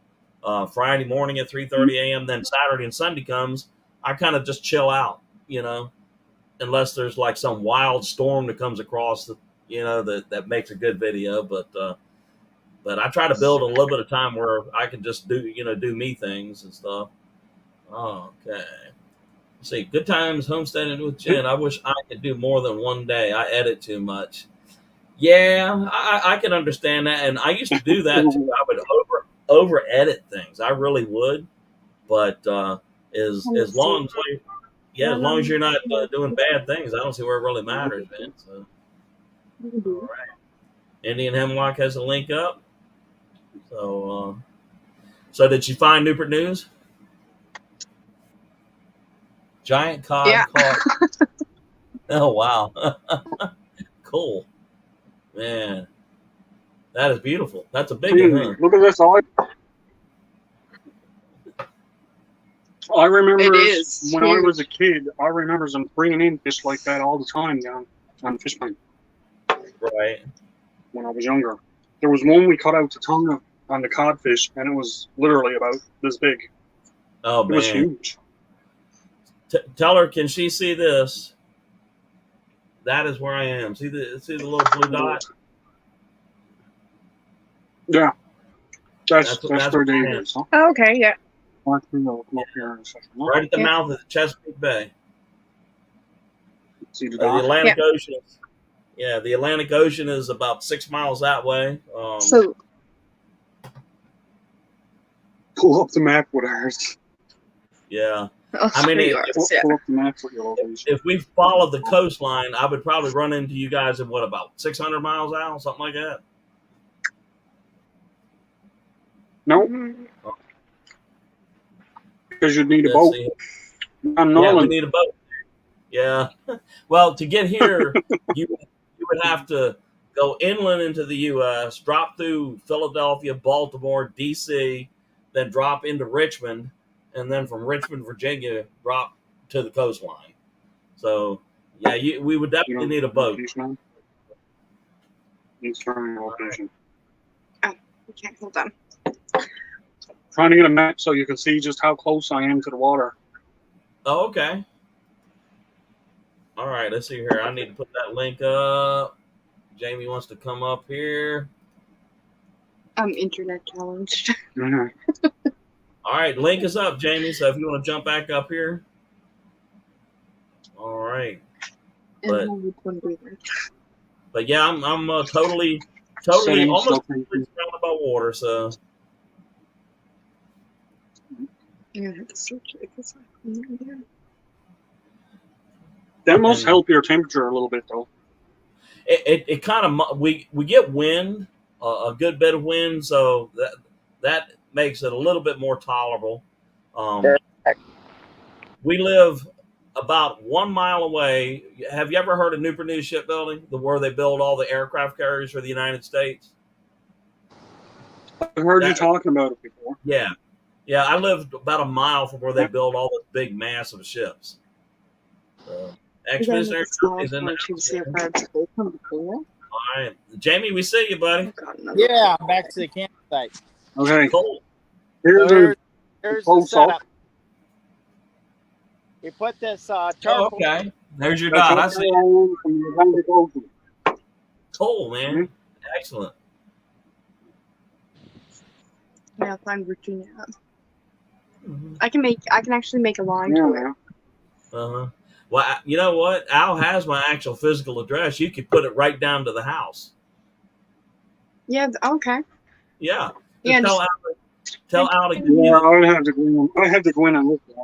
Friday morning at 3:30 a.m. Then Saturday and Sunday comes, I kind of just chill out, you know, unless there's like some wild storm that comes across, you know, that makes a good video. But I try to build a little bit of time where I can just do me things and stuff. Okay. Let's see, Good Times Homesteading with Jen. I wish I could do more than one day. I edit too much. Yeah, I can understand that. And I used to do that too. I would over edit things. I really would. But as long as you're not doing bad things, I don't see where it really matters, man. So, all right. Indian Hemlock has a link up. So did you find Newport News? Giant cod caught. Oh wow, cool, man. That is beautiful. That's a big one. Huh? Look at this. I remember when I was a kid. I remember them bringing in fish like that all the time down on the fish pond. Right. When I was younger, there was one we caught out to Tonga on the codfish, and it was literally about this big. Oh man, it was huge. Tell her, can she see this? That is where I am. See the little blue dot? Yeah, that's where Dave is. Huh? Oh, okay, yeah. Right at the mouth of the Chesapeake Bay. See the Atlantic Ocean. Yeah, the Atlantic Ocean is about 6 miles that way. So pull up the map with ours. Yeah. Oh, I mean, there you are. Yeah. Pull up the map with your location. if we followed the coastline, I would probably run into you guys in what, about 600 miles out, something like that. No, Mhm. because you'd need a Let's boat. see. I'm Yeah, we Norland. need a boat. Yeah. Well, to get here, you would have to go inland into the U.S., drop through Philadelphia, Baltimore, D.C., then drop into Richmond, and then from Richmond, Virginia, drop to the coastline. So, yeah, we would You definitely don't need a boat. location. Needs to turn your location. Okay, hold on. Trying to get a map so you can see just how close I am to the water. Oh, okay. All right, let's see here. I need to put that link up. Jamie wants to come up here. I'm internet challenged. Mhm. All right, link is up, Jamie. So if you want to jump back up here. All right. And But- how would one do that? But yeah, I'm totally Settings, almost location. surrounded by water. So I'm gonna have to search it because I have no idea. That must And- help your temperature a little bit, though. it kind of we get wind, a good bit of wind, so that makes it a little bit more tolerable. We live about 1 mile away. Have you ever heard of Newport News Shipbuilding, where they build all the aircraft carriers for the United States? I've heard you That- talking about it before. Yeah, I lived about a mile from where they build all those big, massive ships. So, Expeditionary is in the to see if I've spoken before. All right, Jamie, we see you, buddy. I've got another. Yeah, I'm back to the campsite. Okay, Cool. here's So a here's the close setup. up. We put this Oh, charcoal. okay. There's your That's dot. I what see. I am from the Atlantic Ocean. Cool, man. Excellent. Yeah, find Virginia. I can actually make a line Yeah, to it. man. Uh-huh. Well, you know what? Al has my actual physical address. You could put it right down to the house. Yeah, okay. Yeah. Yeah, Tell Al to give Yeah, you, I would have to go in. I have to go in and look at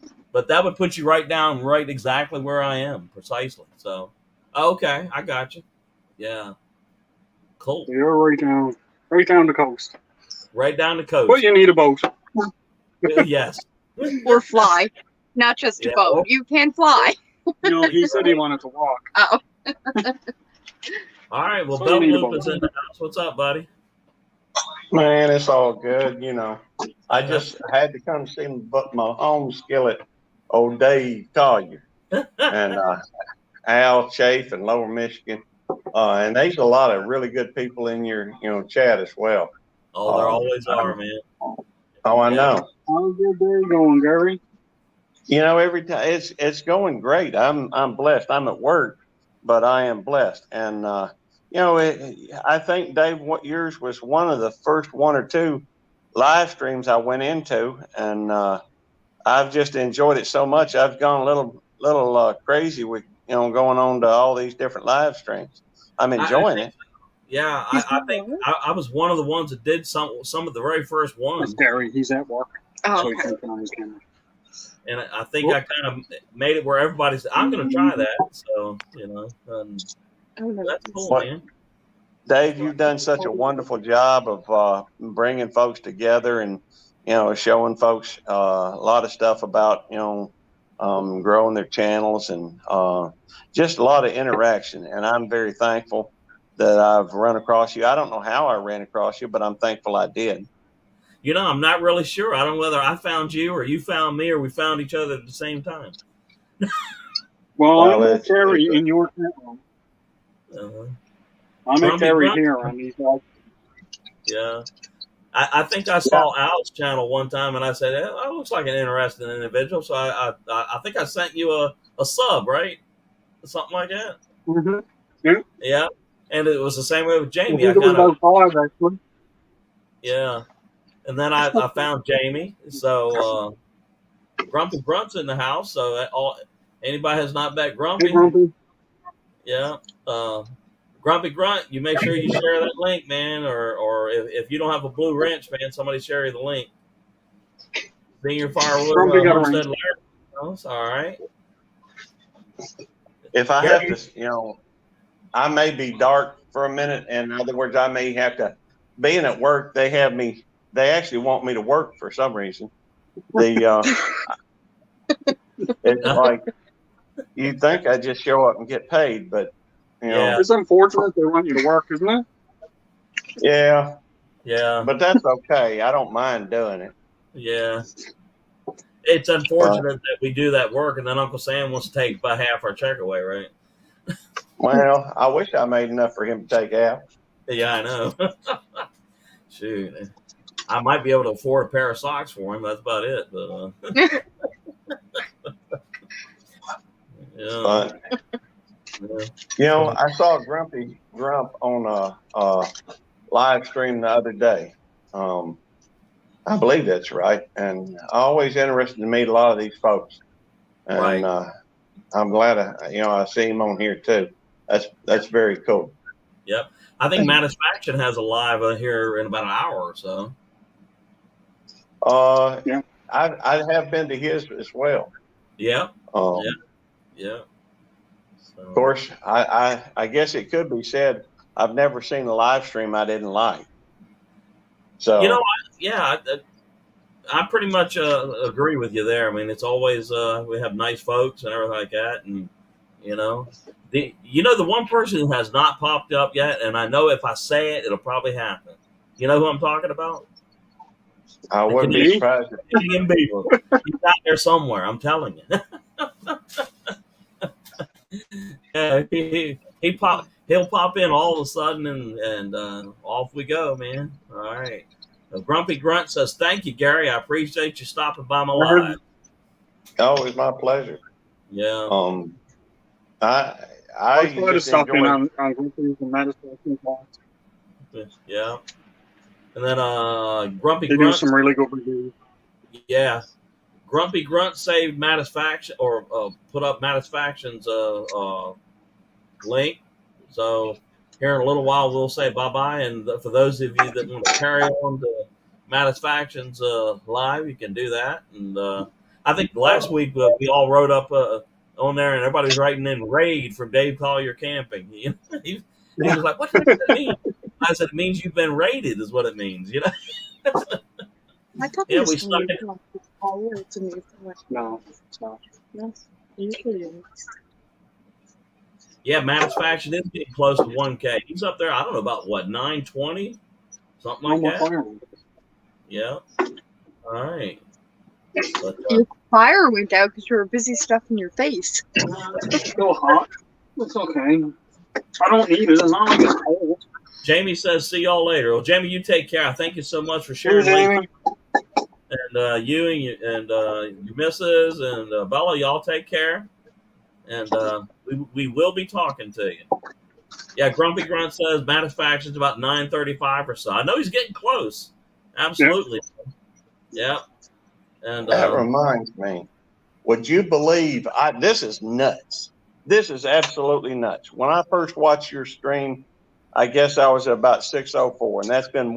it. but that would put you right down, right exactly where I am, precisely. So, okay, I got you. Yeah. Cool. You're right down the coast. Right down the But coast. you need a boat. Yes. or fly, not just a Yeah, boat. or- You can fly. You know, he said he wanted to walk. Oh, All right. Well, So Bell you need a Loop boat. is in the house. What's up, buddy? Man, it's all good, you know. I just had to come see my home skillet, old Dave Collier, and Al Chafe in Lower Michigan. And there's a lot of really good people in your, chat as well. Oh, there always are, man. Oh, I know. How's your day going, Gary? Every time it's going great. I'm blessed. I'm at work, but I am blessed. And I think, Dave, what yours was one of the first one or two live streams I went into, and I've just enjoyed it so much. I've gone a little crazy with going on to all these different live streams. I'm enjoying it. Yeah, I think I was one of the ones that did some of the very first That's ones, Gary. He's at work. oh, So he's okay. looking on his camera. and I think I kind of made it where everybody's. I'm going to try that. So Oh, no. that's cool, What? man. Dave, you've done such a wonderful job of bringing folks together and, showing folks a lot of stuff about, growing their channels and just a lot of interaction. And I'm very thankful that I've run across you. I don't know how I ran across you, but I'm thankful I did. I'm not really sure. I don't know whether I found you or you found me or we found each other at the same time. Well, Well, I'm with it's- Gary in your chat room. Uh-huh. I'm Grumpy at Gary Grunt. here on these guys. Yeah. I think I saw Al's channel one time and I said, that looks like an interesting individual. So I think I sent you a sub, right? Something like that. Mm-hmm. Yeah. And it was the same way with Jamie. I I think it was kind of, about 5, actually. yeah. And then I found Jamie. So Grumpy Grunt's in the house. So anybody has not met Grumpy, Hey, Grumpy. yeah. Grumpy Grunt, you make sure you share that link, man. Or if you don't have a blue wrench, man, somebody share you the link. Senior Firewood Grumpy got a Homestead wrench. else. All right. If I have to, I may be dark for a minute. In other words, I may have to, being at work, they actually want me to work for some reason. It's like, you'd think I'd just show up and get paid, but, Yeah. It's unfortunate they want you to work, isn't it? yeah, Yeah. but that's okay. I don't mind doing it. Yeah. It's unfortunate that we do that work and then Uncle Sam wants to take about half our check away, right? Well, I wish I made enough for him to take out. Yeah, I know. Shoot. I might be able to afford a pair of socks for him. That's about it. But, yeah. But, I saw Grumpy Grump on a live stream the other day. I believe that's right. And always interested to meet a lot of these folks. And Right. I'm glad I see him on here too. That's very cool. Yep. I think Matisfaction has a live here in about an hour or so. Yeah. I have been to his as well. Yeah. Yeah. Yeah. So, Of course, I guess it could be said I've never seen a live stream I didn't like. So I pretty much agree with you there. I mean, it's always we have nice folks and everything like that, and the one person who has not popped up yet, and I know if I say it, it'll probably happen. You know who I'm talking about? I wouldn't be surprised. Canadian Beaver. He's out there somewhere. I'm telling you. Yeah, he'll pop in all of a sudden, and off we go, man. All right. Grumpy Grunt says, "Thank you, Gary. I appreciate you stopping by my live." Oh, it's my pleasure. Yeah. I I try to just stop in enjoy. on Grumpy's and Matisfaction. Yeah. And then Grumpy They do Grunt. some really good reviews. Yeah. Grumpy Grunt saved Matisfaction or put up Matisfaction's link. So here in a little while, we'll say bye-bye. And for those of you that want to carry on to Matisfaction's live, you can do that. And I think last week we all wrote up on there, and everybody was writing in raid from Dave Collier Camping. He was like, "What does that mean?" I said, "It means you've been raided, is what it means." I thought Yeah, it was we stuck it. to me. No, it's not. No, usually it is. Yeah, Matisfaction is getting close to 1K. He's up there, I don't know, about what, 920? Something like Normal that? fire. Yeah. All right. But, Your fire went out because you were busy stuffing your face. It's still hot. It's okay. I don't need it. It's not like it's cold. Jamie says, "See y'all later." Well, Jamie, you take care. Thank you so much for sharing. Cheers, Amy. And you and your missus and Bella, y'all take care. And we will be talking to you. Yeah, Grumpy Grunt says Matisfaction's about 9:35 or so. I know he's getting close. Absolutely. Yeah. And That reminds me. Would you believe this is nuts? This is absolutely nuts. When I first watched your stream, I guess I was at about 604, and that's been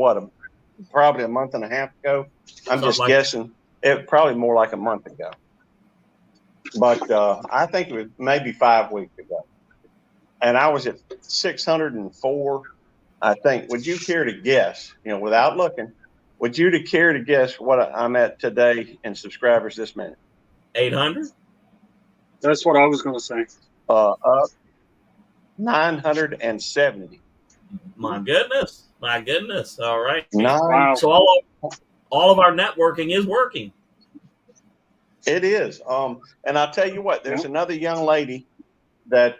probably a month and a half ago. I'm just guessing. It probably more like a month ago. But I think it was maybe 5 weeks ago. And I was at 604, I think. Would you care to guess, without looking, would you care to guess what I'm at today in subscribers this minute? 800? That's what I was going to say. Up 970. My goodness. All right. Wow. So all of our networking is working. It is. And I'll tell you what, there's another young lady that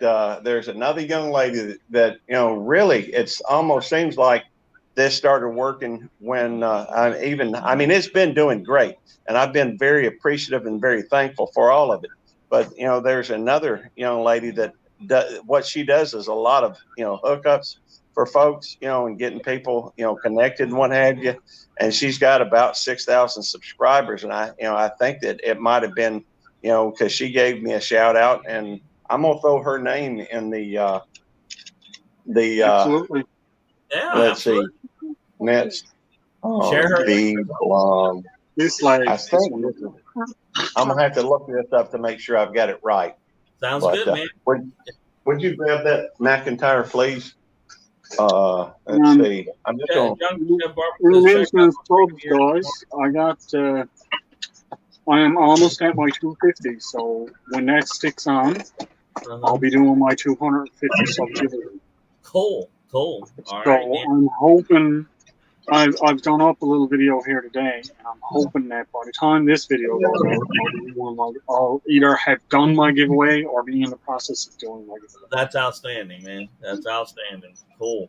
really, it's almost seems like this started working when it's been doing great, and I've been very appreciative and very thankful for all of it. But there's another young lady that what she does is a lot of hookups for folks, and getting people connected and what have you. And she's got about 6,000 subscribers, and I think that it might have been because she gave me a shout out, and I'm gonna throw her name in the Absolutely. Yeah. let's Absolutely. see, next. Share her. The This like I think I'm gonna have to look this up to make sure I've got it right. Sounds But, good, man. would you grab that McIntyre, please? Let's see. I'm just Yeah, going. Young Jeff Barber In says, check mention out of subs, guys, I got. I am almost at my 250. So when that sticks on, I'll be doing my 250 sub giveaway. Cool. All So right, man. I'm hoping. I've done up a little video here today, and I'm hoping that by the time this video goes out, I'll either have done my giveaway or be in the process of doing my giveaway. That's outstanding, man. That's outstanding. Cool.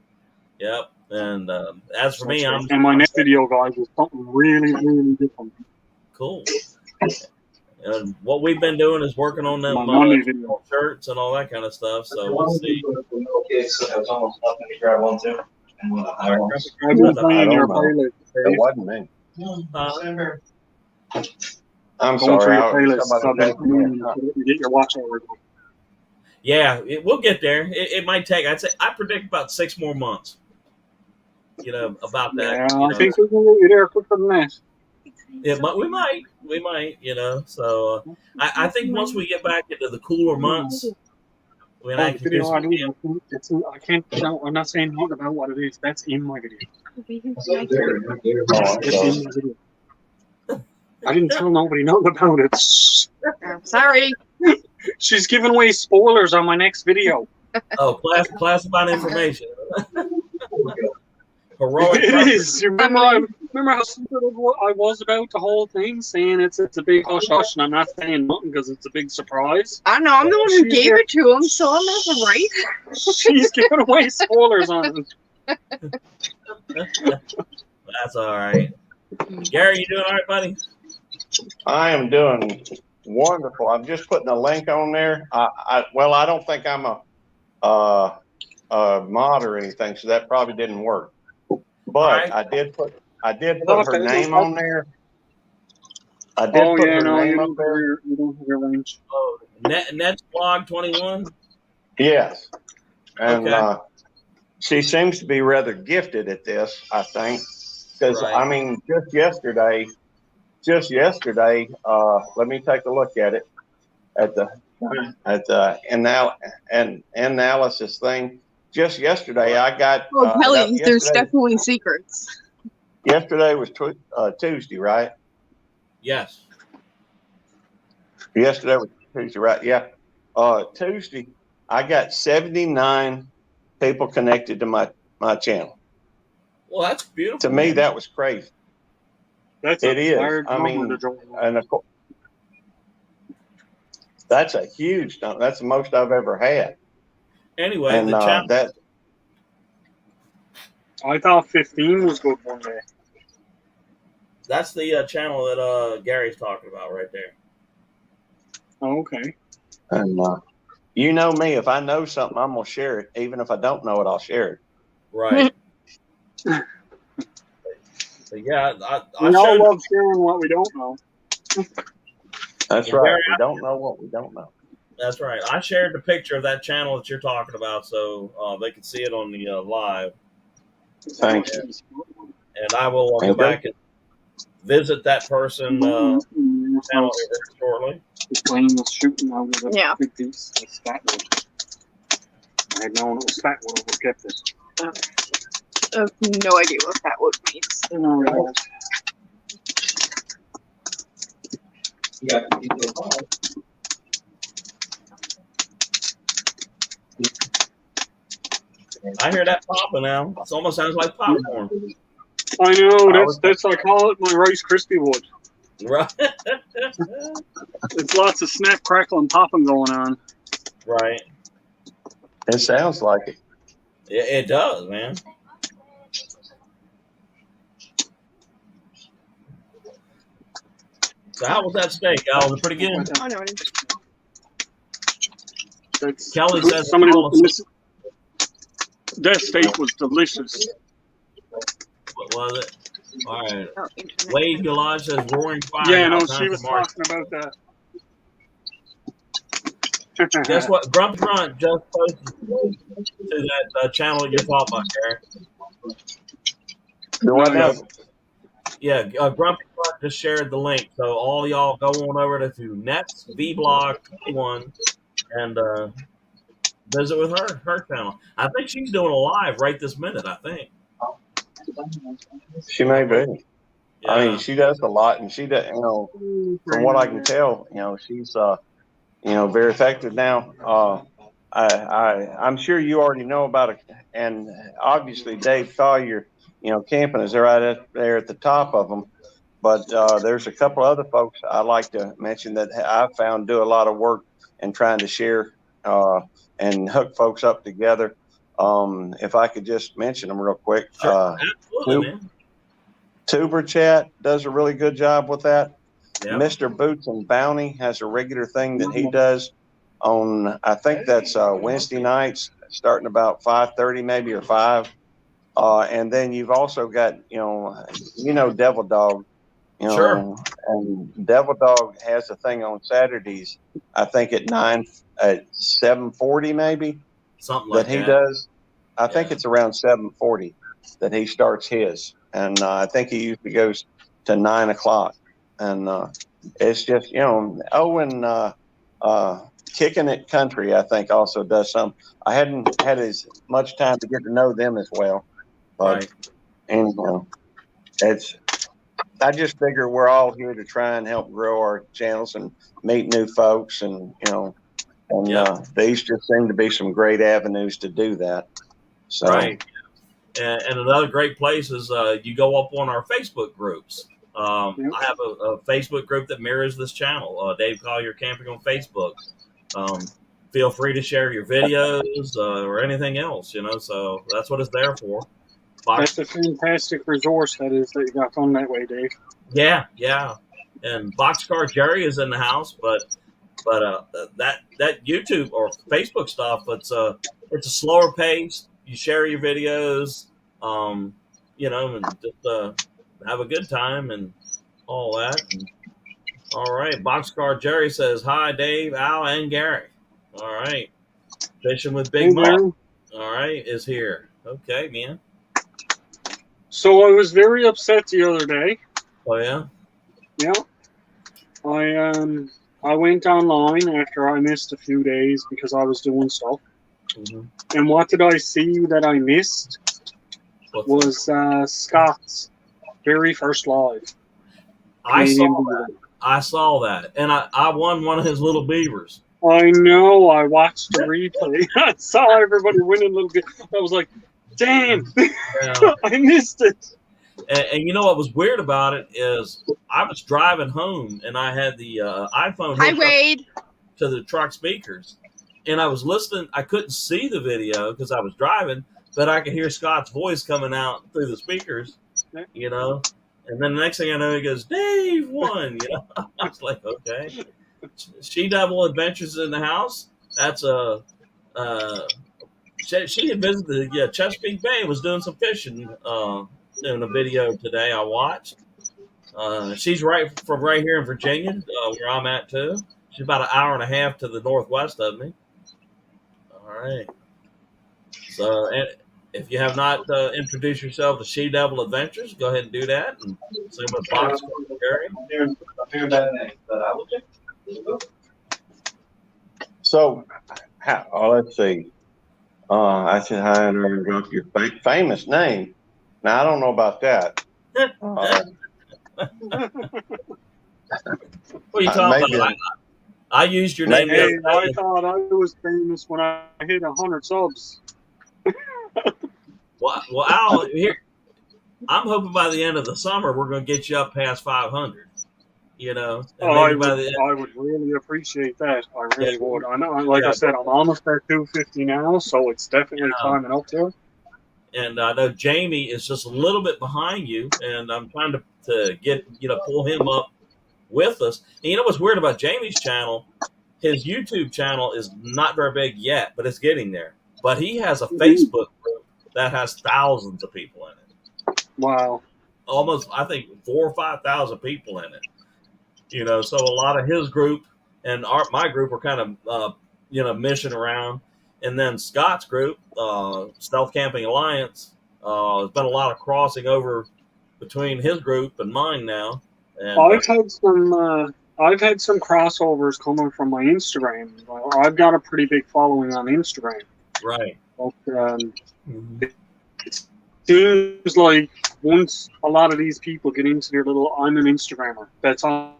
Yep. And as for me, And my next video, guys, is something really, really different. cool. And what we've been doing is working on them My Monday video. shirts and all that kind of stuff. So we'll see. Okay, so I was almost up and grab one too. And one I've been playing your playlist. It wasn't me. I'm Going through sorry. your playlist, so I've somebody been playing you get your watch hour. Yeah, we'll get there. It might take. I predict about 6 more months. About that. Yeah, you know. I think we can get you there quicker than that. We might. So I think once we get back into the cooler months, when I The can do video I some, do, I can't. No, I'm not saying anything about what it is. That's in my video. It's in my video. I didn't tell nobody nothing about it. Sorry. She's giving away spoilers on my next video. classified information. Heroic. It is. Remember how stupid I was about the whole thing, saying it's a big hush hush, and I'm not saying nothing because it's a big surprise. I know, I'm the one who gave it to him, so I'm not the right. She's giving away spoilers on it. That's all right. Gary, you doing all right, buddy? I am doing wonderful. I'm just putting a link on there. I don't think I'm a mod or anything, so that probably didn't work. But right. I did put her name on there. I did Oh put yeah, her no, name you up there. don't have your range. Oh, Net's blog 21. Yes, and Okay. she seems to be rather gifted at this. I think because Right. I mean, just yesterday. Let me take a look at it at the analysis thing. Just yesterday, I got. Oh, Kelly, there's yesterday- definitely secrets. Yesterday was Tuesday, right? Yes. Yesterday was Tuesday, right? Yeah. Tuesday, I got 79 people connected to my channel. Well, that's beautiful. To me, that was crazy. That's It is. large I mean, number to join. And of course, that's a huge number. That's the most I've ever had. Anyway, And the channel. that I thought 15 was good one day. That's the channel that Gary's talking about right there. Oh, okay. and you know me. If I know something, I'm gonna share it. Even if I don't know it, I'll share it. Right. So, yeah, I We all showed. love sharing what we don't know. That's Well, right. Gary, We don't know what we don't know. That's right. I shared the picture of that channel that you're talking about, so they can see it on the live. Thank you. And I will go Thank you. back and visit that person channel here very shortly. The plane was shooting out of the Yeah. big piece of Statwood. I had known it was Statwood, I would have kept it. I have no idea what that would mean. No, it was. I hear that popping now. It almost sounds like popcorn. I know, that's I call it my Rice Krispie wood. Right. It's lots of snap, crackle, and popping going on. Right. It sounds like it. It does, man. So how was that steak? Al, was it pretty good? Oh, no, That's, Kelly says somebody all was missing. That steak was delicious. What was it? All right. oh, internet. Wade Galage says roaring fire. Yeah, no, Time she for was March. talking about that. Guess what? Grump Grunt just posted to that channel you're talking about, Gary. Do I know? Yeah, Grumpy Butt just shared the link, so all y'all go on over to Nets Vblog 21 and visit with her channel. I think she's doing a live right this minute. I think. She may be. Yeah. I mean, she does a lot, and she does. You know, from what I can tell, you know, she's very effective now. I'm sure you already know about it, and obviously Dave Collier, camping is right up there at the top of them. But there's a couple other folks I'd like to mention that I found do a lot of work in trying to share and hook folks up together. If I could just mention them real quick. Sure, absolutely, man. Tuber Chat does a really good job with that. Yep. Mr. Boots and Bounty has a regular thing that he does on, I think that's Wednesday nights, starting about 5:30 maybe or 5. And then you've also got, Devil Dog. Sure. And Devil Dog has a thing on Saturdays, I think at 7:40 maybe. Something like that he does. I think it's around 7:40 that he starts his. And I think he usually goes to 9 o'clock. And it's just, Owen Kicking It Country, I think, also does some. I hadn't had as much time to get to know them as well. But anyhow, I just figure we're all here to try and help grow our channels and meet new folks. And, these just seem to be some great avenues to do that. So. Right. And another great place is you go up on our Facebook groups. I have a Facebook group that mirrors this channel, Dave Collier Camping on Facebook. Feel free to share your videos or anything else, so that's what it's there for. That's a fantastic resource that you got on that way, Dave. Yeah. And Boxcar Jerry is in the house, but that YouTube or Facebook stuff, it's a slower pace. You share your videos, and just have a good time and all that. And, all right. Boxcar Jerry says, hi, Dave, Al, and Gary. All right. Fishing with Big Mom. All right, is here. Okay, man. So I was very upset the other day. Oh, yeah? Yeah. I went online after I missed a few days because I was doing stuff. Mm-hmm. And what did I see that I missed? Was Scott's very first live. I saw that. And I won one of his little beavers. I know. I watched the replay. I saw everybody winning a little bit. I was like, damn, I missed it. And you know what was weird about it is I was driving home and I had the iPhone to the truck speakers. And I was listening. I couldn't see the video because I was driving, but I could hear Scott's voice coming out through the speakers, And then the next thing I know, he goes, Dave won, I was like, okay. She Devil Adventures in the house. That's she had visited Chesapeake Bay and was doing some fishing in a video today I watched. She's from right here in Virginia, where I'm at too. She's about an hour and a half to the northwest of me. All right. So, if you have not introduced yourself to She Devil Adventures, go ahead and do that. And same with Box Gary. So, let's see. I said hi and interrupt your famous name. Now I don't know about that. What are you talking about? I used your name. I thought I was famous when I hit 100 subs. Well, Al, here, I'm hoping by the end of the summer we're going to get you up past 500. I would really appreciate that. I really would. I know, I said, I'm almost at 250 now, so it's definitely climbing up there. And I know Jamie is just a little bit behind you, and I'm trying to get pull him up with us. And you know what's weird about Jamie's channel? His YouTube channel is not very big yet, but it's getting there. But he has a Facebook group that has thousands of people in it. Wow. Almost, I think, 4,000 or 5,000 people in it. So a lot of his group and my group are kind of, mishing around. And then Scott's group, Stealth Camping Alliance, there's been a lot of crossing over between his group and mine now. And I've had some crossovers coming from my Instagram. I've got a pretty big following on Instagram. right. But Mhm. it seems like once a lot of these people get into their little "I'm an Instagrammer," that's all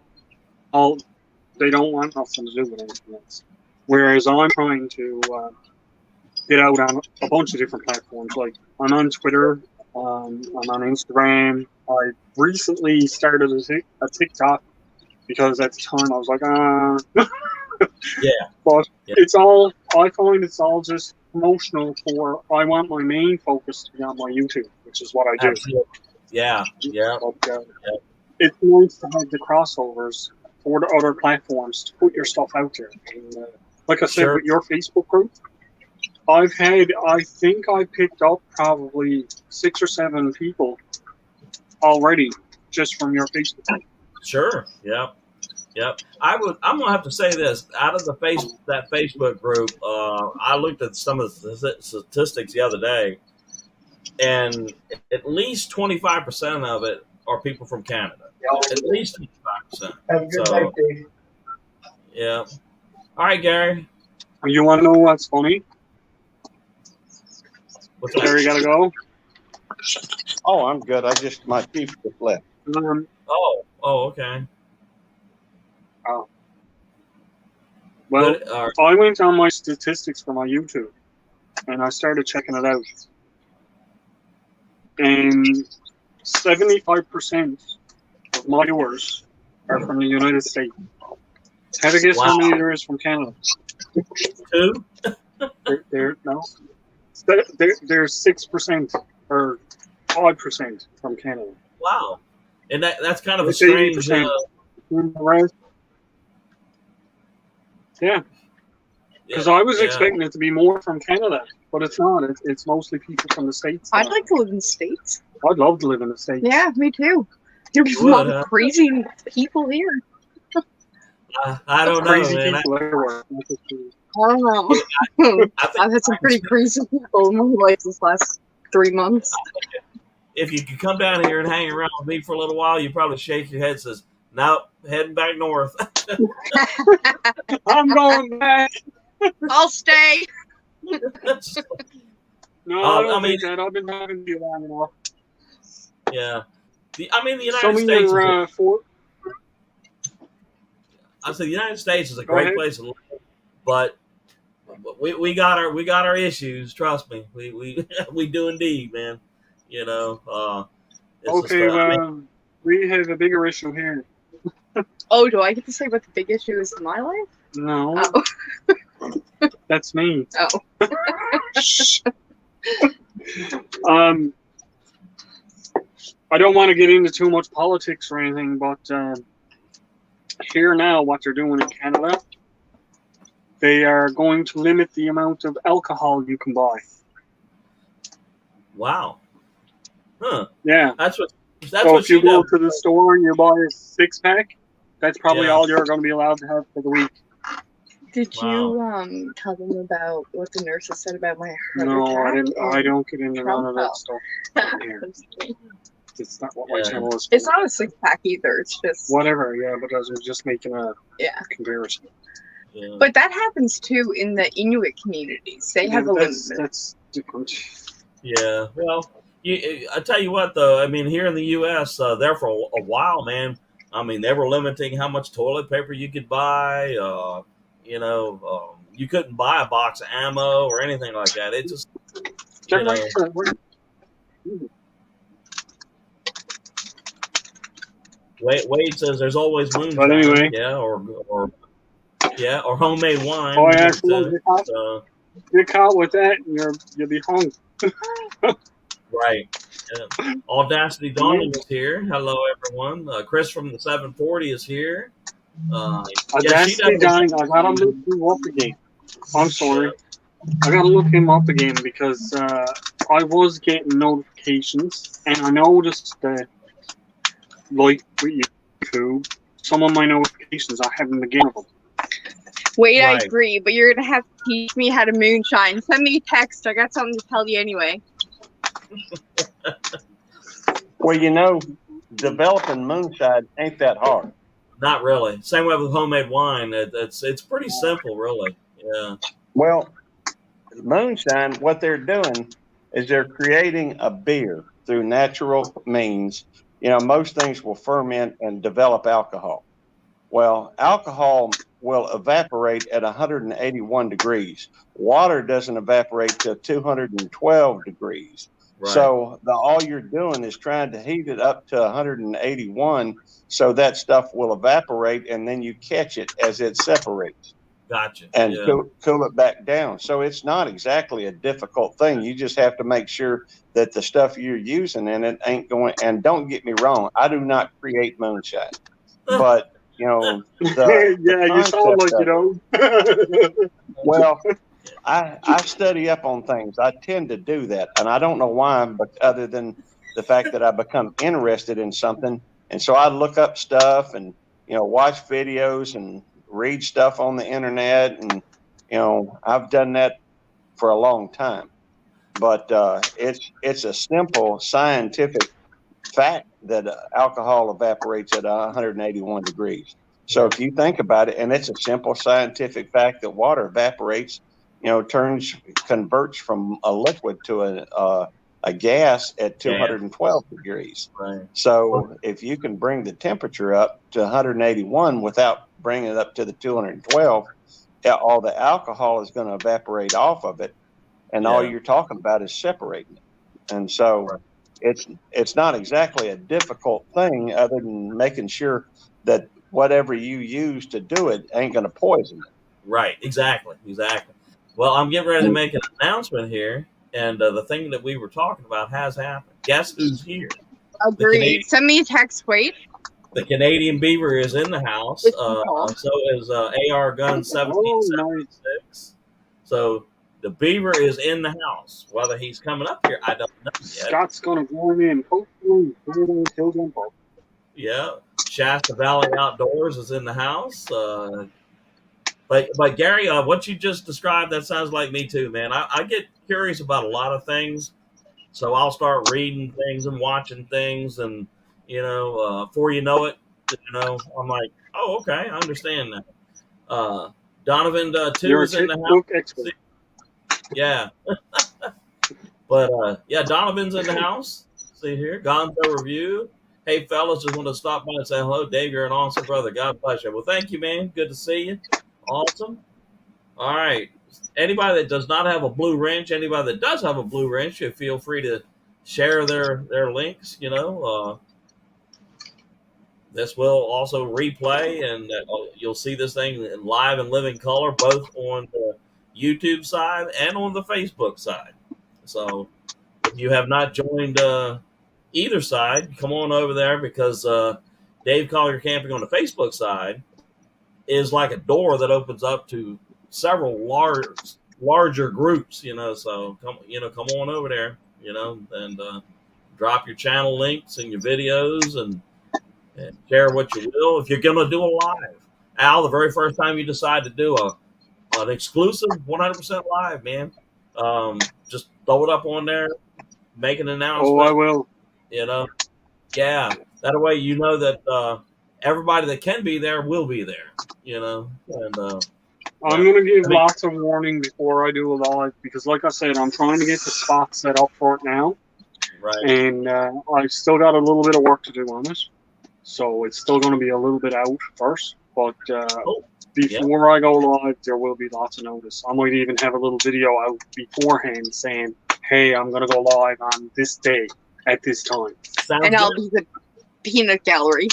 they don't want nothing to do with anything else. Whereas I'm trying to get out on a bunch of different platforms. Like I'm on Twitter, I'm on Instagram. I recently started a TikTok because at the time I was like, Yeah. But Yeah. I find it's all just promotional for, I want my main focus to be on my YouTube, which is what I do. Absolutely. Yeah. Yeah. But, it's nice to have the crossovers for the other platforms to put your stuff out there. And, like I said, Sure. with your Facebook group, I think I picked up probably 6 or 7 people already just from your Facebook group. Sure. Yep. Yep. I'm gonna have to say this. Out of that Facebook group, I looked at some of the statistics the other day, and at least 25% of it are people from Canada. At least 25%. Have a good So, night, Dave. yeah. All right, Gary. You want to know what's funny? What's that? Gary, gotta go. Oh, I'm good. My chief just left. Oh, okay. Well, Good. I went on my statistics for my YouTube, and I started checking it out. And 75% of my viewers are from the United States. Have a guess Wow. how many there is from Canada? 2? No. There's 6% or 5% from Canada. Wow. And that's kind of a It's strange. 80%. The rest- Yeah, because I was expecting it to be more from Canada, but it's not. It's mostly people from the States. I'd like to live in the States. I'd love to live in the States. Yeah, me too. There'd be You a lot would, of huh? crazy people here. I don't know, Crazy man. people everywhere. I don't know. I think I've had some pretty crazy people in my life this last 3 months. if you could come down here and hang around with me for a little while, you probably shake your head and says, "Nope, heading back north." I'm going back. I'll stay. No, I I don't mean- think that. I've been talking to you long enough. Yeah. The United Some of States. your I said the United States is a Go great ahead. place to live, but we got our issues. Trust me, we do indeed, man. You know. It's okay, just, I mean, we have a bigger issue here. Oh, do I get to say what the big issue is in my life? No, Oh. that's me. Oh. I don't want to get into too much politics or anything, but here now, what they're doing in Canada, they are going to limit the amount of alcohol you can buy. wow. Huh. Yeah. That's what So if you she go does. to the store and you buy a 6-pack, that's probably Yeah. all you're going to be allowed to have for the week. Did Wow. you tell them about what the nurses said about my heart No, attack? I didn't. I don't get into none of that Trump? stuff. here. It's not what my Yeah. channel is. It's not a 6-pack either. It's just Whatever. Yeah, but I was just making a yeah. comparison. Yeah. But that happens too in the Inuit communities. They have a limit. That's different. Yeah, well, I tell you what, though. I mean, here in the U.S., there for a while, man. I mean, they were limiting how much toilet paper you could buy. You couldn't buy a box of ammo or anything like that. It just, you know. Wade says there's always moonshine. But anyway. Yeah, or homemade wine. Oh, yeah, get caught with that, and you'll be hung. Right. Yeah. Audacity Dawning is here. Hello, everyone. Chris from the 740 is here. Audacity Dying, I gotta look him up again. I'm sorry. I gotta look him up again because I was getting notifications, and I noticed that, like with YouTube, some of my notifications I haven't been getting them. Wait, I Right. agree, but you're gonna have to teach me how to moonshine. Send me a text. I got something to tell you anyway. Well, developing moonshine ain't that hard. Not really. Same way with homemade wine. It's pretty simple, really. Yeah. Well, moonshine, what they're doing is they're creating a beer through natural means. Most things will ferment and develop alcohol. Well, alcohol will evaporate at 181 degrees. Water doesn't evaporate to 212 degrees. Right. So all you're doing is trying to heat it up to 181 so that stuff will evaporate, and then you catch it as it separates. Gotcha. And Yeah. cool it back down. So it's not exactly a difficult thing. You just have to make sure that the stuff you're using in it ain't going. And don't get me wrong, I do not create moonshine, but Yeah, you sound like you don't. Well, I study up on things. I tend to do that, and I don't know why, but other than the fact that I become interested in something, and so I look up stuff and watch videos and read stuff on the internet, and I've done that for a long time. But it's a simple scientific fact that alcohol evaporates at 181 degrees. So if you think about it, and it's a simple scientific fact that water evaporates, converts from a liquid to a gas at 212 degrees. Right. So if you can bring the temperature up to 181 without bringing it up to the 212, all the alcohol is going to evaporate off of it, and all you're talking about is separating it. And so it's not exactly a difficult thing, other than making sure that whatever you use to do it ain't going to poison it. Right. Exactly. Well, I'm getting ready to make an announcement here, and the thing that we were talking about has happened. Guess who's here? Agreed. Send me a text, wait. The Canadian Beaver is in the house. So is AR Gun 1776. So the Beaver is in the house. Whether he's coming up here, I don't know yet. Scott's going to join in. Hopefully, he'll jump up. Yeah. Shasta Valley Outdoors is in the house. But Gary, what you just described, that sounds like me too, man. I get curious about a lot of things. So I'll start reading things and watching things, and before you know it, I'm like, oh, okay, I understand that. Donovan too is in the house. Yeah, but Donovan's in the house. See here, Gonzo Review. Hey fellas, just want to stop by and say hello. Dave, you're an awesome brother. God bless you. Well, thank you, man. Good to see you. Awesome. All right. Anybody that does not have a blue wrench, anybody that does have a blue wrench, you feel free to share their links. This will also replay, and you'll see this thing in live and living color, both on the YouTube side and on the Facebook side. So if you have not joined either side, come on over there, because Dave Collier Camping on the Facebook side is like a door that opens up to several larger groups, so come on over there, and drop your channel links and your videos and share what you will. If you're going to do a live, Al, the very first time you decide to do an exclusive 100% live, man, just throw it up on there, make an announcement. Oh, I will. Yeah, that way that everybody that can be there will be there, and I'm going to give lots of warning before I do a live, because like I said, I'm trying to get the spot set up for it now. Right. And I've still got a little bit of work to do on it. So it's still going to be a little bit out first. But before I go live, there will be lots of notice. I might even have a little video out beforehand saying, hey, I'm going to go live on this day at this time. And I'll be the peanut gallery.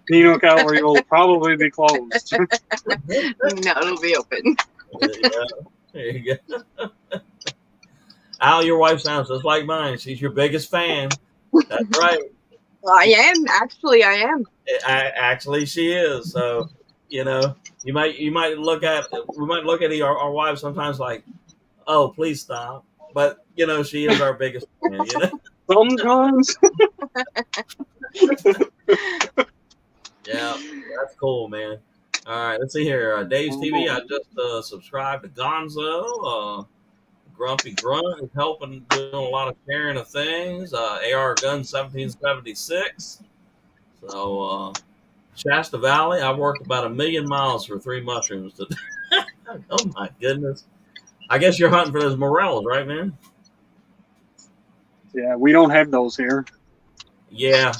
Peanut gallery will probably be closed. No, it'll be open. There you go. Al, your wife sounds just like mine. She's your biggest fan. That's right. I am. Actually, I am. Actually, she is. So, we might look at our wives sometimes like, oh, please stop. But, she is our biggest fan, Sometimes. Yeah, that's cool, man. All right, let's see here. Dave's TV, I just subscribed to Gonzo. Grumpy Grunt is helping, doing a lot of sharing of things. AR Gun 1776. So Shasta Valley, I worked about 1,000,000 miles for 3 mushrooms today. Oh my goodness! I guess you're hunting for those morels, right, man? Yeah, we don't have those here. Yeah,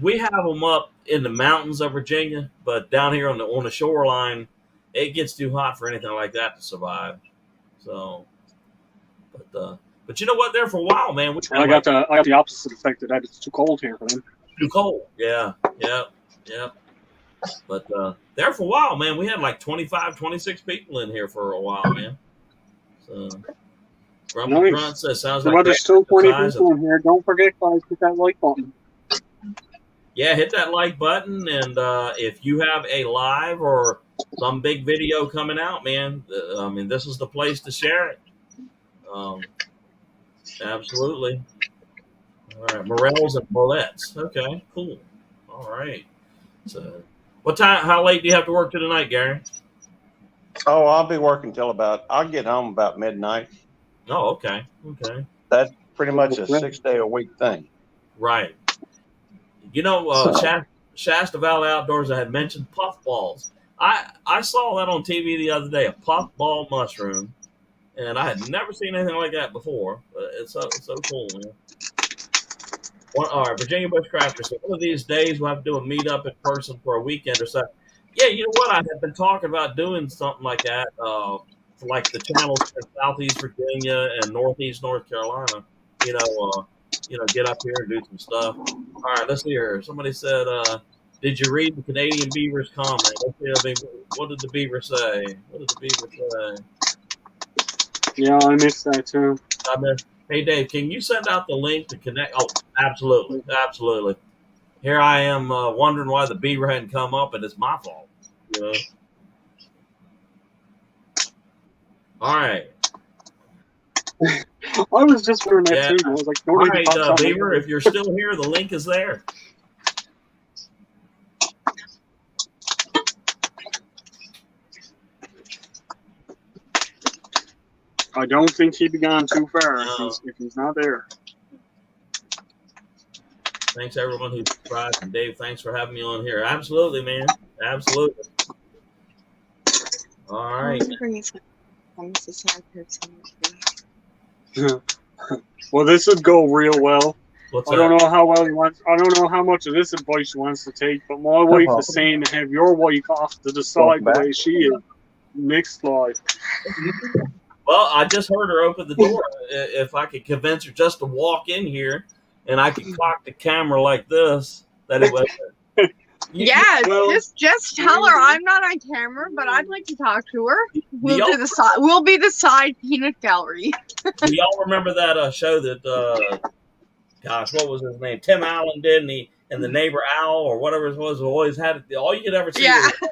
we have them up in the mountains of Virginia, but down here on the shoreline, it gets too hot for anything like that to survive. So, but you know what? There for a while, man. I got the opposite effect of that. It's too cold here for them. Too cold. Yeah. But there for a while, man. We had like 25, 26 people in here for a while, man. So, Grumpy Nice. Grunt says, sounds But like there's still 20 size people in here. Don't forget, guys, hit that like button. Yeah, hit that like button, and if you have a live or some big video coming out, man, I mean, this is the place to share it. Absolutely. All right, morels and bullets. Okay, cool. All right. So, what time? How late do you have to work to tonight, Gary? Oh, I'll be working till I'll get home about midnight. Oh, okay. Okay. That's pretty much a 6-day-a-week thing. Right. You know, Shasta Valley Outdoors, I had mentioned puffballs. I saw that on TV the other day, a puffball mushroom, and I had never seen anything like that before. But it's so cool, man. All right, Virginia Bushcrafter. So one of these days we'll have to do a meetup in person for a weekend or so. Yeah, you know what? I have been talking about doing something like that, for like the channels in Southeast Virginia and Northeast North Carolina. You know, get up here and do some stuff. All right, let's see here. Somebody said, "Did you read the Canadian Beaver's comment?" Let's see, I mean, what did the Beaver say? Yeah, I missed that too. I mean, hey Dave, can you send out the link to connect? Oh, absolutely. Here I am wondering why the Beaver hadn't come up, and it's my fault. You know? All right. I was just wondering that too. I was like, all right, Beaver, if you're still here, the link is there. I don't think he'd be gone too far if he's not there. Thanks everyone who subscribed, and Dave, thanks for having me on here. Absolutely, man. Absolutely. All right. Well, this would go real well. What's I don't know how well he wants. I don't know how much of this advice he wants to take, but my wife is saying to have your wife off to the side the way she is. Next slide. Well, I just heard her open the door. If I could convince her just to walk in here, and I could cock the camera like this, that it was. Yeah, Well, just tell her I'm not on camera, but I'd like to talk to her. We'll y'all- do the side. We'll be the side peanut gallery. Do y'all remember that show that? Gosh, what was his name? Tim Allen did, and the neighbor Owl or whatever it was always had it. All you could ever see. Yeah. Was,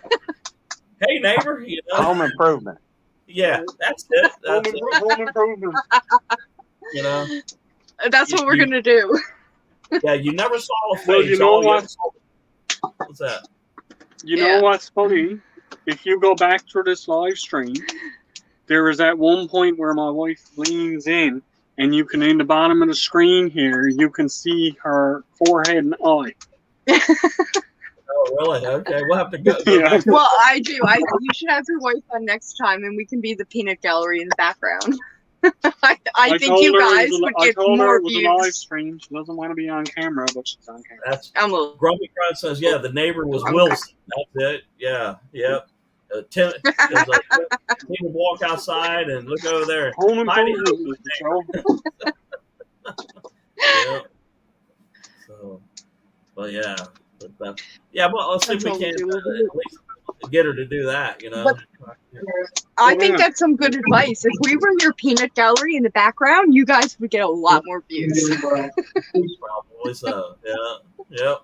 hey neighbor, you know. Home improvement. Yeah, that's it. That's it. home improvement. You know. That's what we're gonna do. Yeah, you never saw a face. Well, you know all you what? ever saw- What's that? You Yeah. know what's funny? If you go back to this live stream, there is at one point where my wife leans in, and you can, in the bottom of the screen here, you can see her forehead and eye. Oh, really? Okay, we'll have to go. Yeah. Well, I do. You should have your wife on next time, and we can be the peanut gallery in the background. I think you guys would get more it was a live views. stream. She doesn't want to be on camera, but she's on camera. That's I'm a, Grumpy Grunt says, yeah, the neighbor was Wilson. That's it. Yeah, yep. Tim would walk outside and look over there. Home Mighty improvement, Mr. Joe. Yeah. So, but yeah, but let's see if we can at least get her to do that. You know. I think that's some good advice. If we were your peanut gallery in the background, you guys would get a lot more views. Probably so. Yeah. Yep.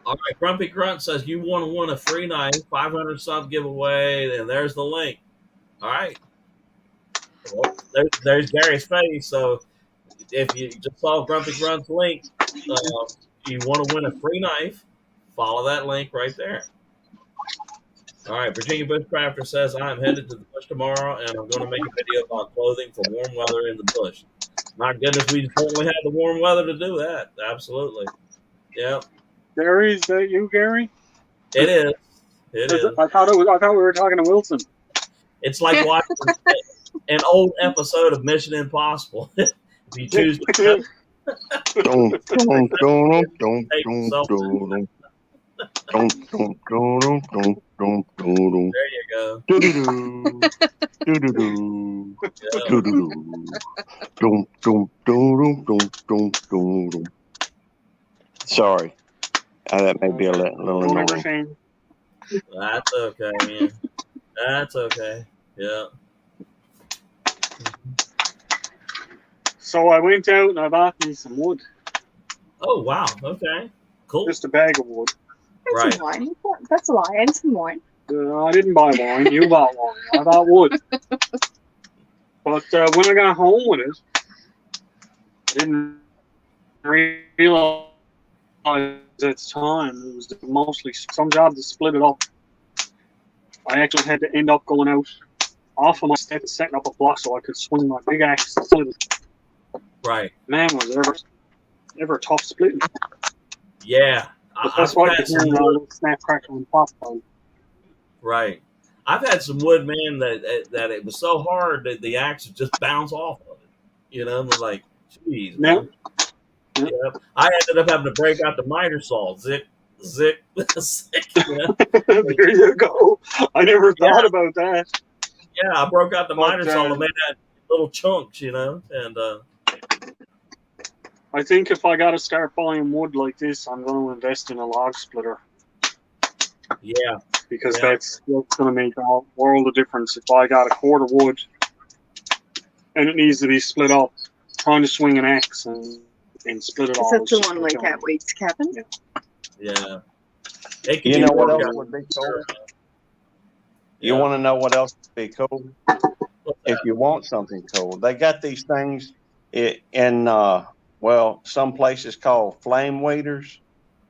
All right, Grumpy Grunt says you want to win a free knife, 500 sub giveaway, and there's the link. All right. Well, there's Gary's face. So if you just saw Grumpy Grunt's link, you want to win a free knife, follow that link right there. All right, Virginia Bushcrafter says, I am headed to the bush tomorrow, and I'm going to make a video about clothing for warm weather in the bush. My goodness, we certainly have the warm weather to do that. Absolutely. Yeah. Gary, is that you, Gary? It is. It is. I thought we were talking to Wilson. It's like watching an old episode of Mission Impossible. If you choose to there you go. Sorry. That may be a little annoying. That's okay, man. That's okay. Yeah. So I went out and I bought me some wood. Oh, wow. Okay. Cool. Just a bag of wood. And Right. some wine. That's a lie. And some wine. I didn't buy wine. You bought wine. I bought wood. But when I got home with it, I didn't realize at the time it was mostly some job to split it up. I actually had to end up going out off of my step and setting up a block so I could swing my big axe and split it. Right. Man, was ever tough splitting. Yeah. But that's why you hear all snap, crackle, and pop on. Right. I've had some wood, man, that it was so hard that the axe would just bounce off of it. You know, we're like, geez. Yeah. Yeah. I ended up having to break out the miter saw. Zick, zick, zick. You know? There you go. I never thought about that. Yeah, I broke out the miter saw Okay. and made that little chunks, you know, and I think if I got to start buying wood like this, I'm going to invest in a log splitter yeah, because Yeah. that's going to make a world of difference. If I got a cord of wood and it needs to be split up, trying to swing an axe and split it Is all. that is the just one like killing at Wake's Cabin? yeah. It can You be know what worked else out. would be cool? Yeah. You want to know what else would be cool? What's If that? you want something cool, they got these things in some places called flame waders,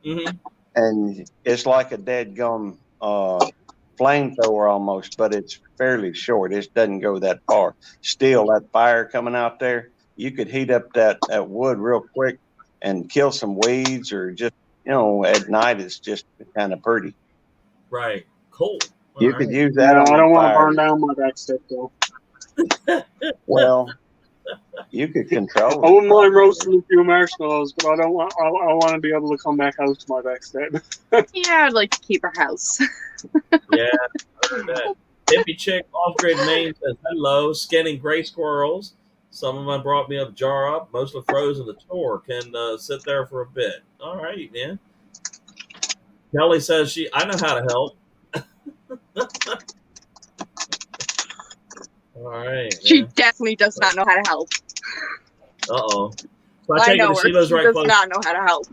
Mhm. and it's like a dead gum flamethrower almost, but it's fairly short. It doesn't go that far. Still, that fire coming out there, you could heat up that wood real quick and kill some weeds, or just at night it's just kind of pretty. Right. Cool. You All could right. use Yeah, that on I don't want to fire. burn down my back step though. Well, you could control I it. wouldn't mind roasting a few marshmallows, but I don't want. I want to be able to come back out to my back step. Yeah, I'd like to keep our house. Yeah, I heard that. Hippie chick off grid Maine says hello, skinning gray squirrels. Some of them brought me a jar up, mostly frozen the tour. Can sit there for a bit. All right, man. Kelly says I know how to help. All right. She Yeah. definitely does not know how to help. Uh-oh. So I I take it know that her. she lives She right does close. not know how to help.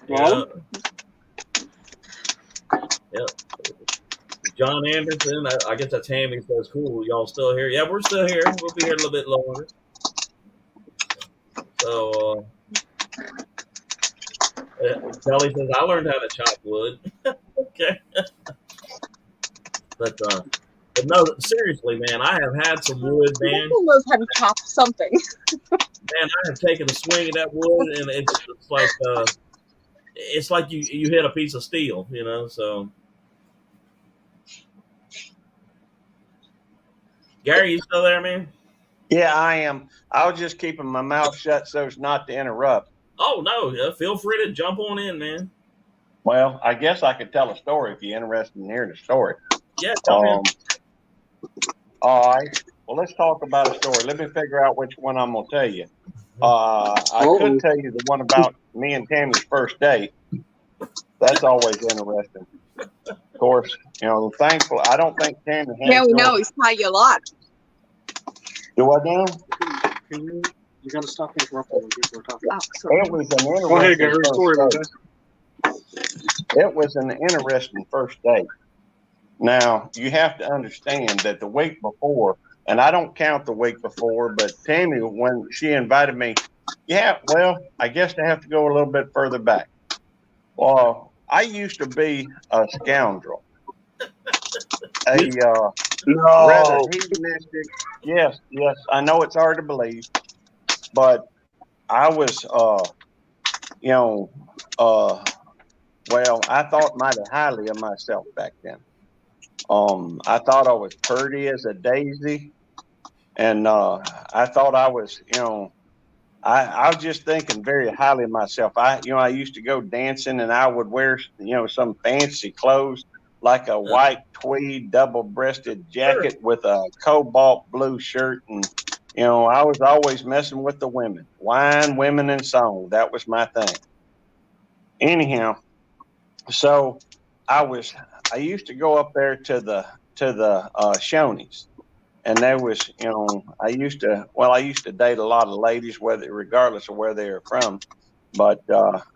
Yeah. Yep. John Anderson, I guess that's Hammy, says, cool, y'all still here? Yeah, we're still here. We'll be here a little bit longer. So, Kelly says, I learned how to chop wood. Okay. But no, seriously, man, I have had some wood, man. Who knows how to chop something? Man, I have taken a swing at that wood, and it's like you hit a piece of steel, you know, so. Gary, you still there, man? Yeah, I am. I was just keeping my mouth shut so as not to interrupt. Oh, no. Feel free to jump on in, man. Well, I guess I could tell a story if you're interested in hearing a story. Yeah, tell me. All right. Well, let's talk about a story. Let me figure out which one I'm going to tell you. I could tell you the one about me and Tammy's first date. That's always interesting. Of course, thankful. I don't think Tammy has. Yeah, we know. He's taught you a lot. Do I know? You got to stop interrupting when people are talking. Oh, sorry. It was an interesting Go ahead, Gary. Story about first that. date. It was an interesting first date. Now, you have to understand that the week before, and I don't count the week before, but Tammy, when she invited me, I guess I have to go a little bit further back. Well, I used to be a scoundrel, a rather No. hedonistic. Yes, yes, I know it's hard to believe, but I was, you know, well, I thought mighty highly of myself back then. I thought I was pretty as a daisy, and I thought I was, I was just thinking very highly of myself. I used to go dancing, and I would wear, some fancy clothes like a white tweed double-breasted jacket Sure. with a cobalt blue shirt, and I was always messing with the women, wine, women, and song. That was my thing. Anyhow, so I used to go up there to the Shoney's, and there was, I used to date a lot of ladies, regardless of where they were from. But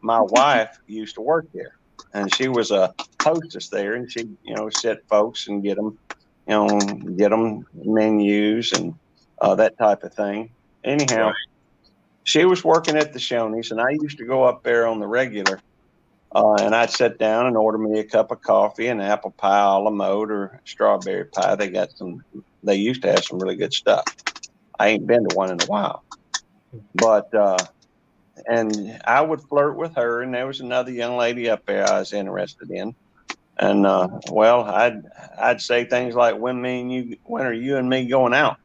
my wife used to work there, and she was a hostess there, and she, sit folks and get them menus and that type of thing. Anyhow, Right. she was working at the Shoney's, and I used to go up there on the regular. And I'd sit down and order me a cup of coffee and apple pie a la mode or strawberry pie. They used to have some really good stuff. I ain't been to one in a while. But, and I would flirt with her, and there was another young lady up there I was interested in. And, I'd say things like, when are you and me going out?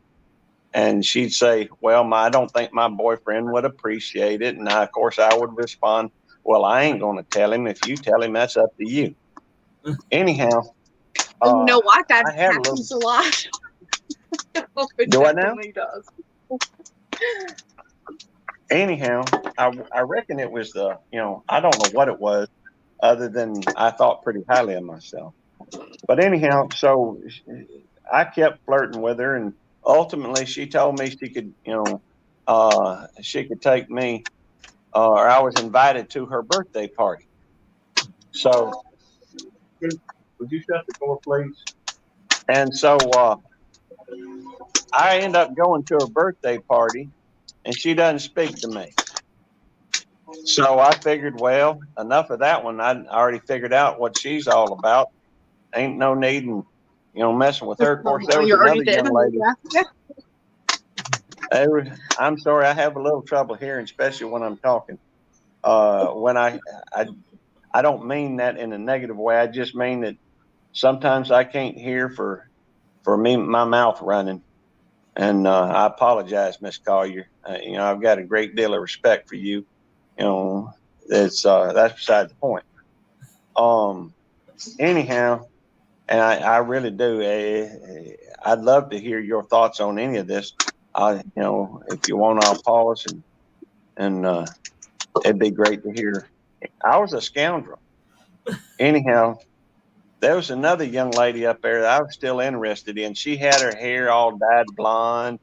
And she'd say, well, I don't think my boyfriend would appreciate it. And of course, I would respond, well, I ain't going to tell him. If you tell him, that's up to you. Anyhow, You know what? That I had a happens a lot. It Do I now? definitely does. Anyhow, I reckon it was I don't know what it was, other than I thought pretty highly of myself. But anyhow, so I kept flirting with her, and ultimately she told me she could, she could take me, or I was invited to her birthday party. So, would you shut the door, please? And so I end up going to her birthday party, and she doesn't speak to me. So I figured, well, enough of that one. I already figured out what she's all about. Ain't no need in, messing with her. Of course, there was You already another did. young lady. Yeah. I'm sorry, I have a little trouble hearing, especially when I'm talking. When I don't mean that in a negative way. I just mean that sometimes I can't hear for me, my mouth running. And I apologize, Miss Collier. I've got a great deal of respect for you. That's beside the point. Anyhow, and I really do. I'd love to hear your thoughts on any of this. If you want, I'll pause and it'd be great to hear. I was a scoundrel. Anyhow, there was another young lady up there that I was still interested in. She had her hair all dyed blonde,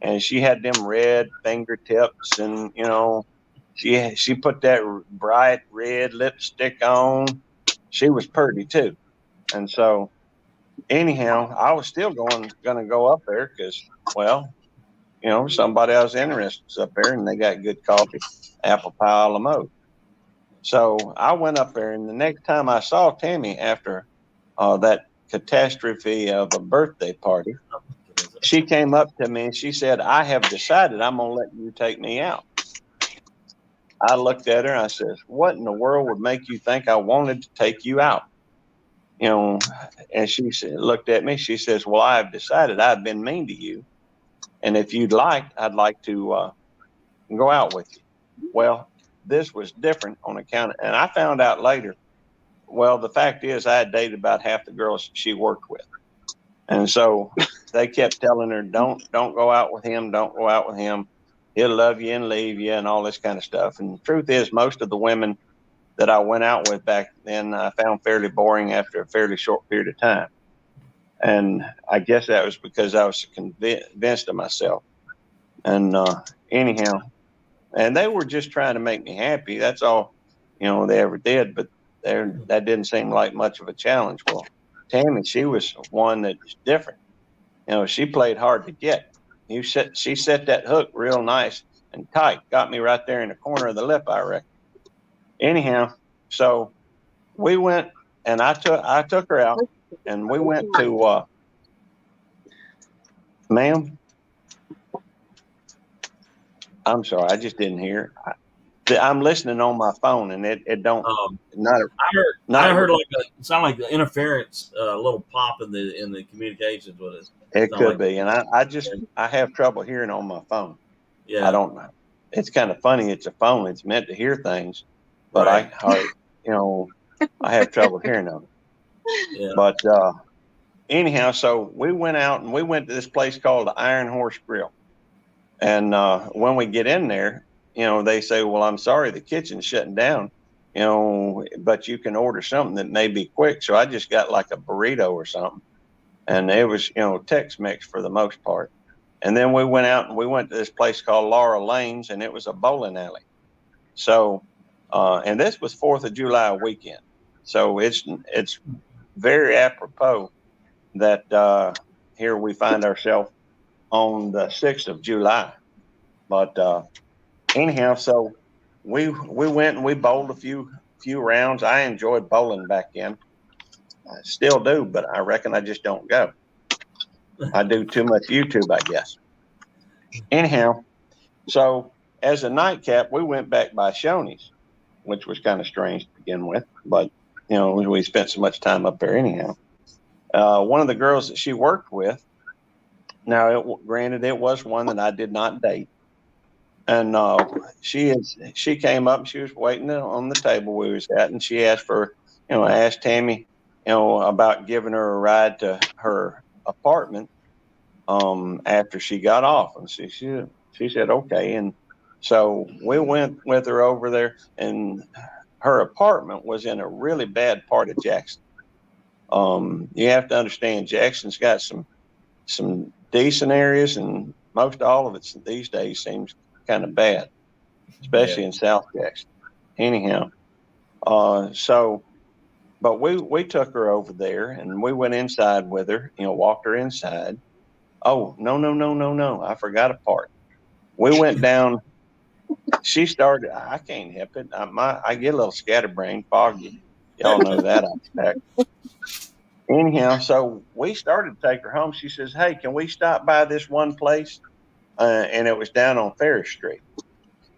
and she had them red fingertips, and she put that bright red lipstick on. She was pretty too, and so anyhow, I was still going to go up there because, well, somebody I was interested is up there, and they got good coffee, apple pie a la mode. So I went up there, and the next time I saw Tammy after that catastrophe of a birthday party, she came up to me and she said, I have decided I'm going to let you take me out. I looked at her and I said, what in the world would make you think I wanted to take you out? And she looked at me. She says, well, I've decided I've been mean to you. And if you'd like, I'd like to go out with you. Well, this was different on account of, and I found out later, well, the fact is I had dated about half the girls she worked with. And so they kept telling her, don't go out with him. Don't go out with him. He'll love you and leave you and all this kind of stuff. And the truth is, most of the women that I went out with back then, I found fairly boring after a fairly short period of time. And I guess that was because I was convinced of myself. And anyhow, and they were just trying to make me happy. That's all, they ever did. But that didn't seem like much of a challenge. Well, Tammy, she was one that was different. She played hard to get. She set that hook real nice and tight. Got me right there in the corner of the lip, I reckon. Anyhow, so we went and I took her out and we went to, ma'am, I'm sorry, I just didn't hear. I'm listening on my phone and it don't, I heard like it sounded like the interference, little pop in the communications with it. It could be. And I have trouble hearing on my phone. Yeah. I don't know. It's kind of funny. It's a phone. It's meant to hear things, but Right. I have trouble hearing them. Yeah. But anyhow, so we went out and we went to this place called the Iron Horse Grill. And when we get in there, they say, well, I'm sorry, the kitchen's shutting down, but you can order something that may be quick. So I just got like a burrito or something. And it was, Tex-Mex for the most part. And then we went out and we went to this place called Laura Lane's, and it was a bowling alley. So, and this was 4th of July weekend. So it's very apropos that here we find ourselves on the 6th of July. But anyhow, so we went and we bowled a few rounds. I enjoyed bowling back then. I still do, but I reckon I just don't go. I do too much YouTube, I guess. Anyhow, so as a nightcap, we went back by Shoney's, which was kind of strange to begin with, but we spent so much time up there anyhow. One of the girls that she worked with, now granted it was one that I did not date, and she came up and she was waiting on the table we was at, and she asked asked Tammy, about giving her a ride to her apartment after she got off, and she said okay, and so we went with her over there, and her apartment was in a really bad part of Jackson. You have to understand Jackson's got some decent areas, and most all of it these days seems kind of bad, especially in South Jackson. Anyhow, but we took her over there and we went inside with her, walked her inside. Oh, no. I forgot a part. We went down. She started, I can't help it. I get a little scatterbrained, foggy. Y'all know that, I expect. Anyhow, so we started to take her home. She says, hey, can we stop by this one place? And it was down on Ferris Street.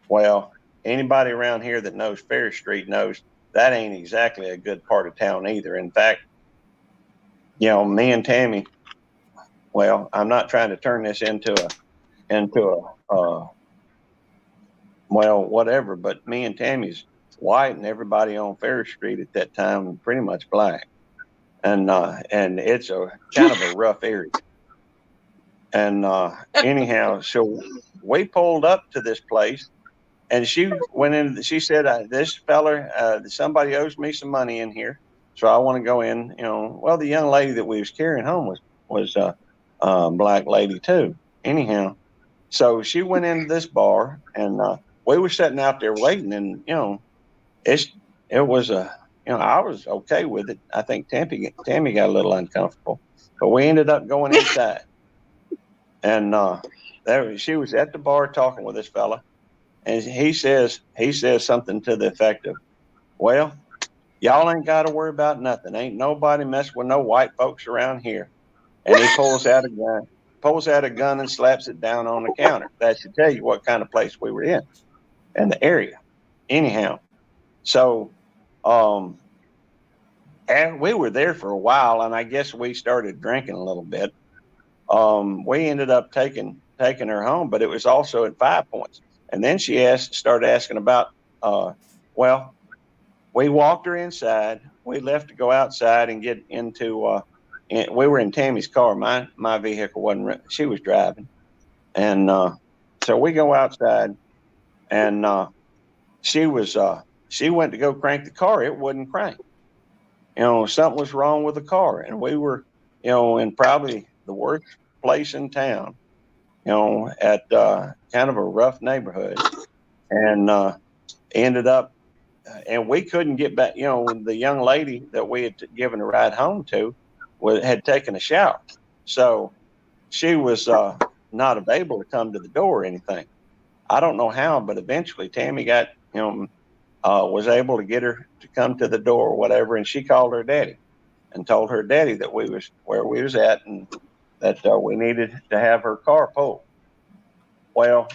Well, anybody around here that knows Ferris Street knows that ain't exactly a good part of town either. In fact, me and Tammy, well, I'm not trying to turn this into a well, whatever, but me and Tammy's white and everybody on Ferris Street at that time was pretty much black. And it's a kind of a rough area. And anyhow, so we pulled up to this place. And she went in. She said, "This fella, somebody owes me some money in here, so I want to go in." Well, the young lady that we was carrying home was a black lady too. Anyhow, so she went into this bar, and we were sitting out there waiting, and it was I was okay with it. I think Tammy got a little uncomfortable, but we ended up going inside, and she was at the bar talking with this fella. And he says something to the effect of, well, y'all ain't got to worry about nothing. Ain't nobody messing with no white folks around here. And he pulls out a gun and slaps it down on the counter. That should tell you what kind of place we were in and the area. Anyhow, so and we were there for a while, and I guess we started drinking a little bit. We ended up taking her home, but it was also at 5 Points. And then she started asking about, well, we walked her inside. We left to go outside and get into, we were in Tammy's car. My vehicle wasn't, she was driving. And so we go outside, and she went to go crank the car. It wouldn't crank. Something was wrong with the car. And we were, in probably the worst place in town. At kind of a rough neighborhood, and ended up, and we couldn't get back. The young lady that we had given a ride home to had taken a shower, so she was not available to come to the door or anything. I don't know how, but eventually Tammy got was able to get her to come to the door or whatever, and she called her daddy and told her daddy that we was where we was at and that we needed to have her car pulled. Well,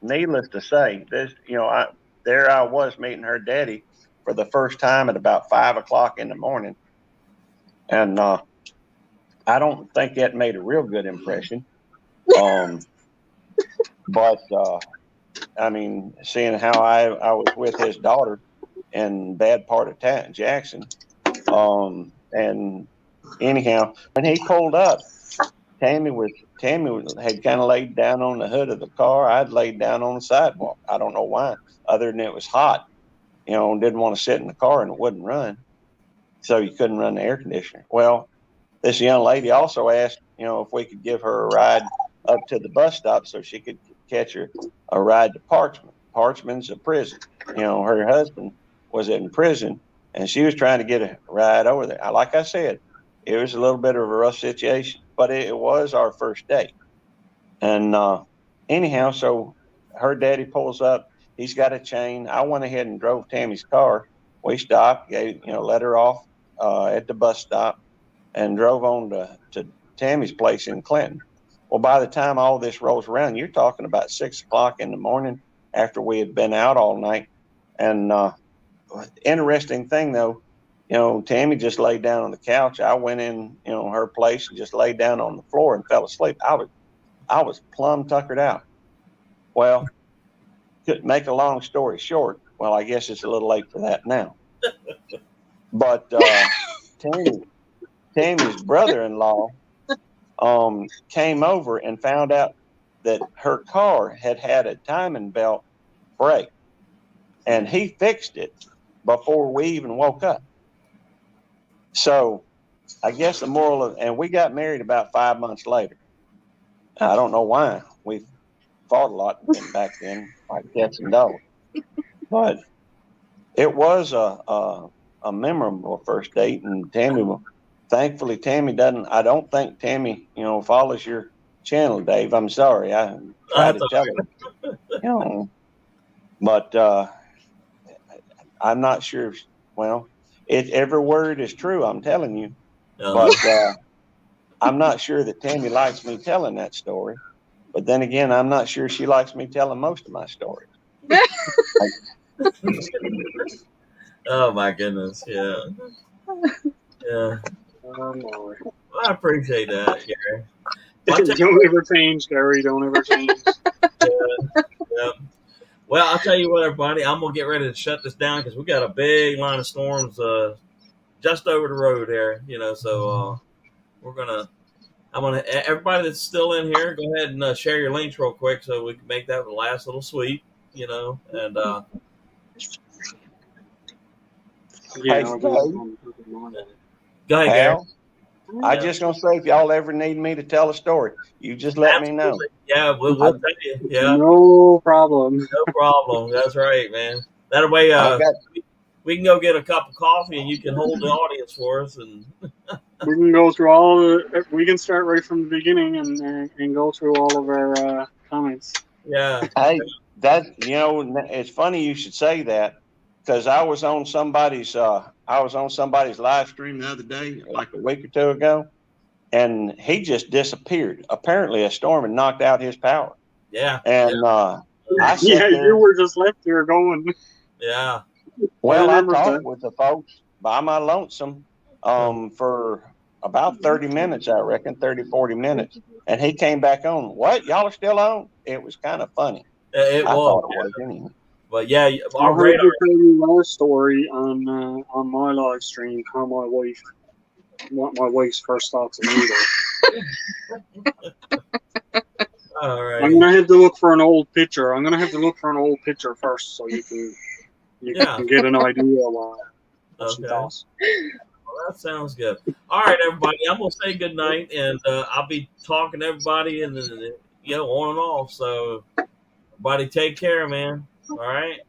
needless to say, this, you know, there I was meeting her daddy for the first time at about 5 o'clock in the morning, and I don't think that made a real good impression. But I mean, seeing how I was with his daughter in bad part of Jackson, and anyhow, when he pulled up, Tammy had kind of laid down on the hood of the car. I'd laid down on the sidewalk. I don't know why, other than it was hot, you know, and didn't want to sit in the car and it wouldn't run, so you couldn't run the air conditioner. Well, this young lady also asked, you know, if we could give her a ride up to the bus stop so she could catch a ride to Parchman. Parchman's a prison. You know, her husband was in prison, and she was trying to get a ride over there. Like I said, it was a little bit of a rough situation, but it was our first date. And anyhow, so her daddy pulls up. He's got a chain. I went ahead and drove Tammy's car. We stopped, let her off at the bus stop, and drove on to Tammy's place in Clinton. Well, by the time all this rolls around, you're talking about 6 o'clock in the morning after we had been out all night. And interesting thing, though, you know, Tammy just laid down on the couch. I went in, you know, her place and just laid down on the floor and fell asleep. I was plumb tuckered out. Well, to make a long story short, well, I guess it's a little late for that now. But Tammy's brother-in-law came over and found out that her car had a timing belt break, and he fixed it before we even woke up. So I guess the moral of, and we got married about 5 months later. I don't know why. We fought a lot back then, like cats and dogs. But it was a memorable first date, and thankfully Tammy doesn't. I don't think Tammy, you know, follows your channel, Dave. I'm sorry. I tried to tell her, you know, but I'm not sure. Well, every word is true. I'm telling you, but I'm not sure that Tammy likes me telling that story. But then again, I'm not sure she likes me telling most of my stories. Oh my goodness, yeah. I appreciate that, Gary. Don't ever change, Gary. Don't ever change. Yeah. Well, I'll tell you what, everybody. I'm gonna get ready to shut this down because we got a big line of storms just over the road here. You know, so everybody that's still in here, go ahead and share your links real quick so we can make that the last little sweep. You know, and yeah. Go ahead, Gary. I just gonna say, if y'all ever need me to tell a story, you just let me know. Yeah, we'll tell you. Yeah, no problem. No problem. That's right, man. That way, we can go get a cup of coffee, and you can hold the audience for us, and we can go through we can start right from the beginning and go through all of our comments. Yeah. Hey, it's funny you should say that, because I was on somebody's live stream the other day, like a week or two ago, and he just disappeared. Apparently, a storm had knocked out his power. Yeah. And you were just left here going. Yeah. Well, I talked with the folks by my lonesome for about 30 minutes, I reckon, 30, 40 minutes. And he came back on. What? Y'all are still on? It was kind of funny. It was. Anyway. But yeah, I'll tell you our story on my live stream, how my wife's first thoughts of me. All right. I'm gonna have to look for an old picture. First, so you can get an idea of what she thought. Well, that sounds good. All right, everybody. I'm gonna say good night, and I'll be talking to everybody, and on and off. So, everybody, take care, man. All right.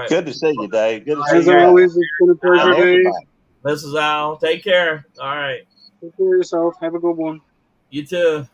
Good to see you, Dave. Good to see you. As always, it's been a pleasure, Dave. This is Al. Take care. All right. Take care of yourself. Have a good one. You too.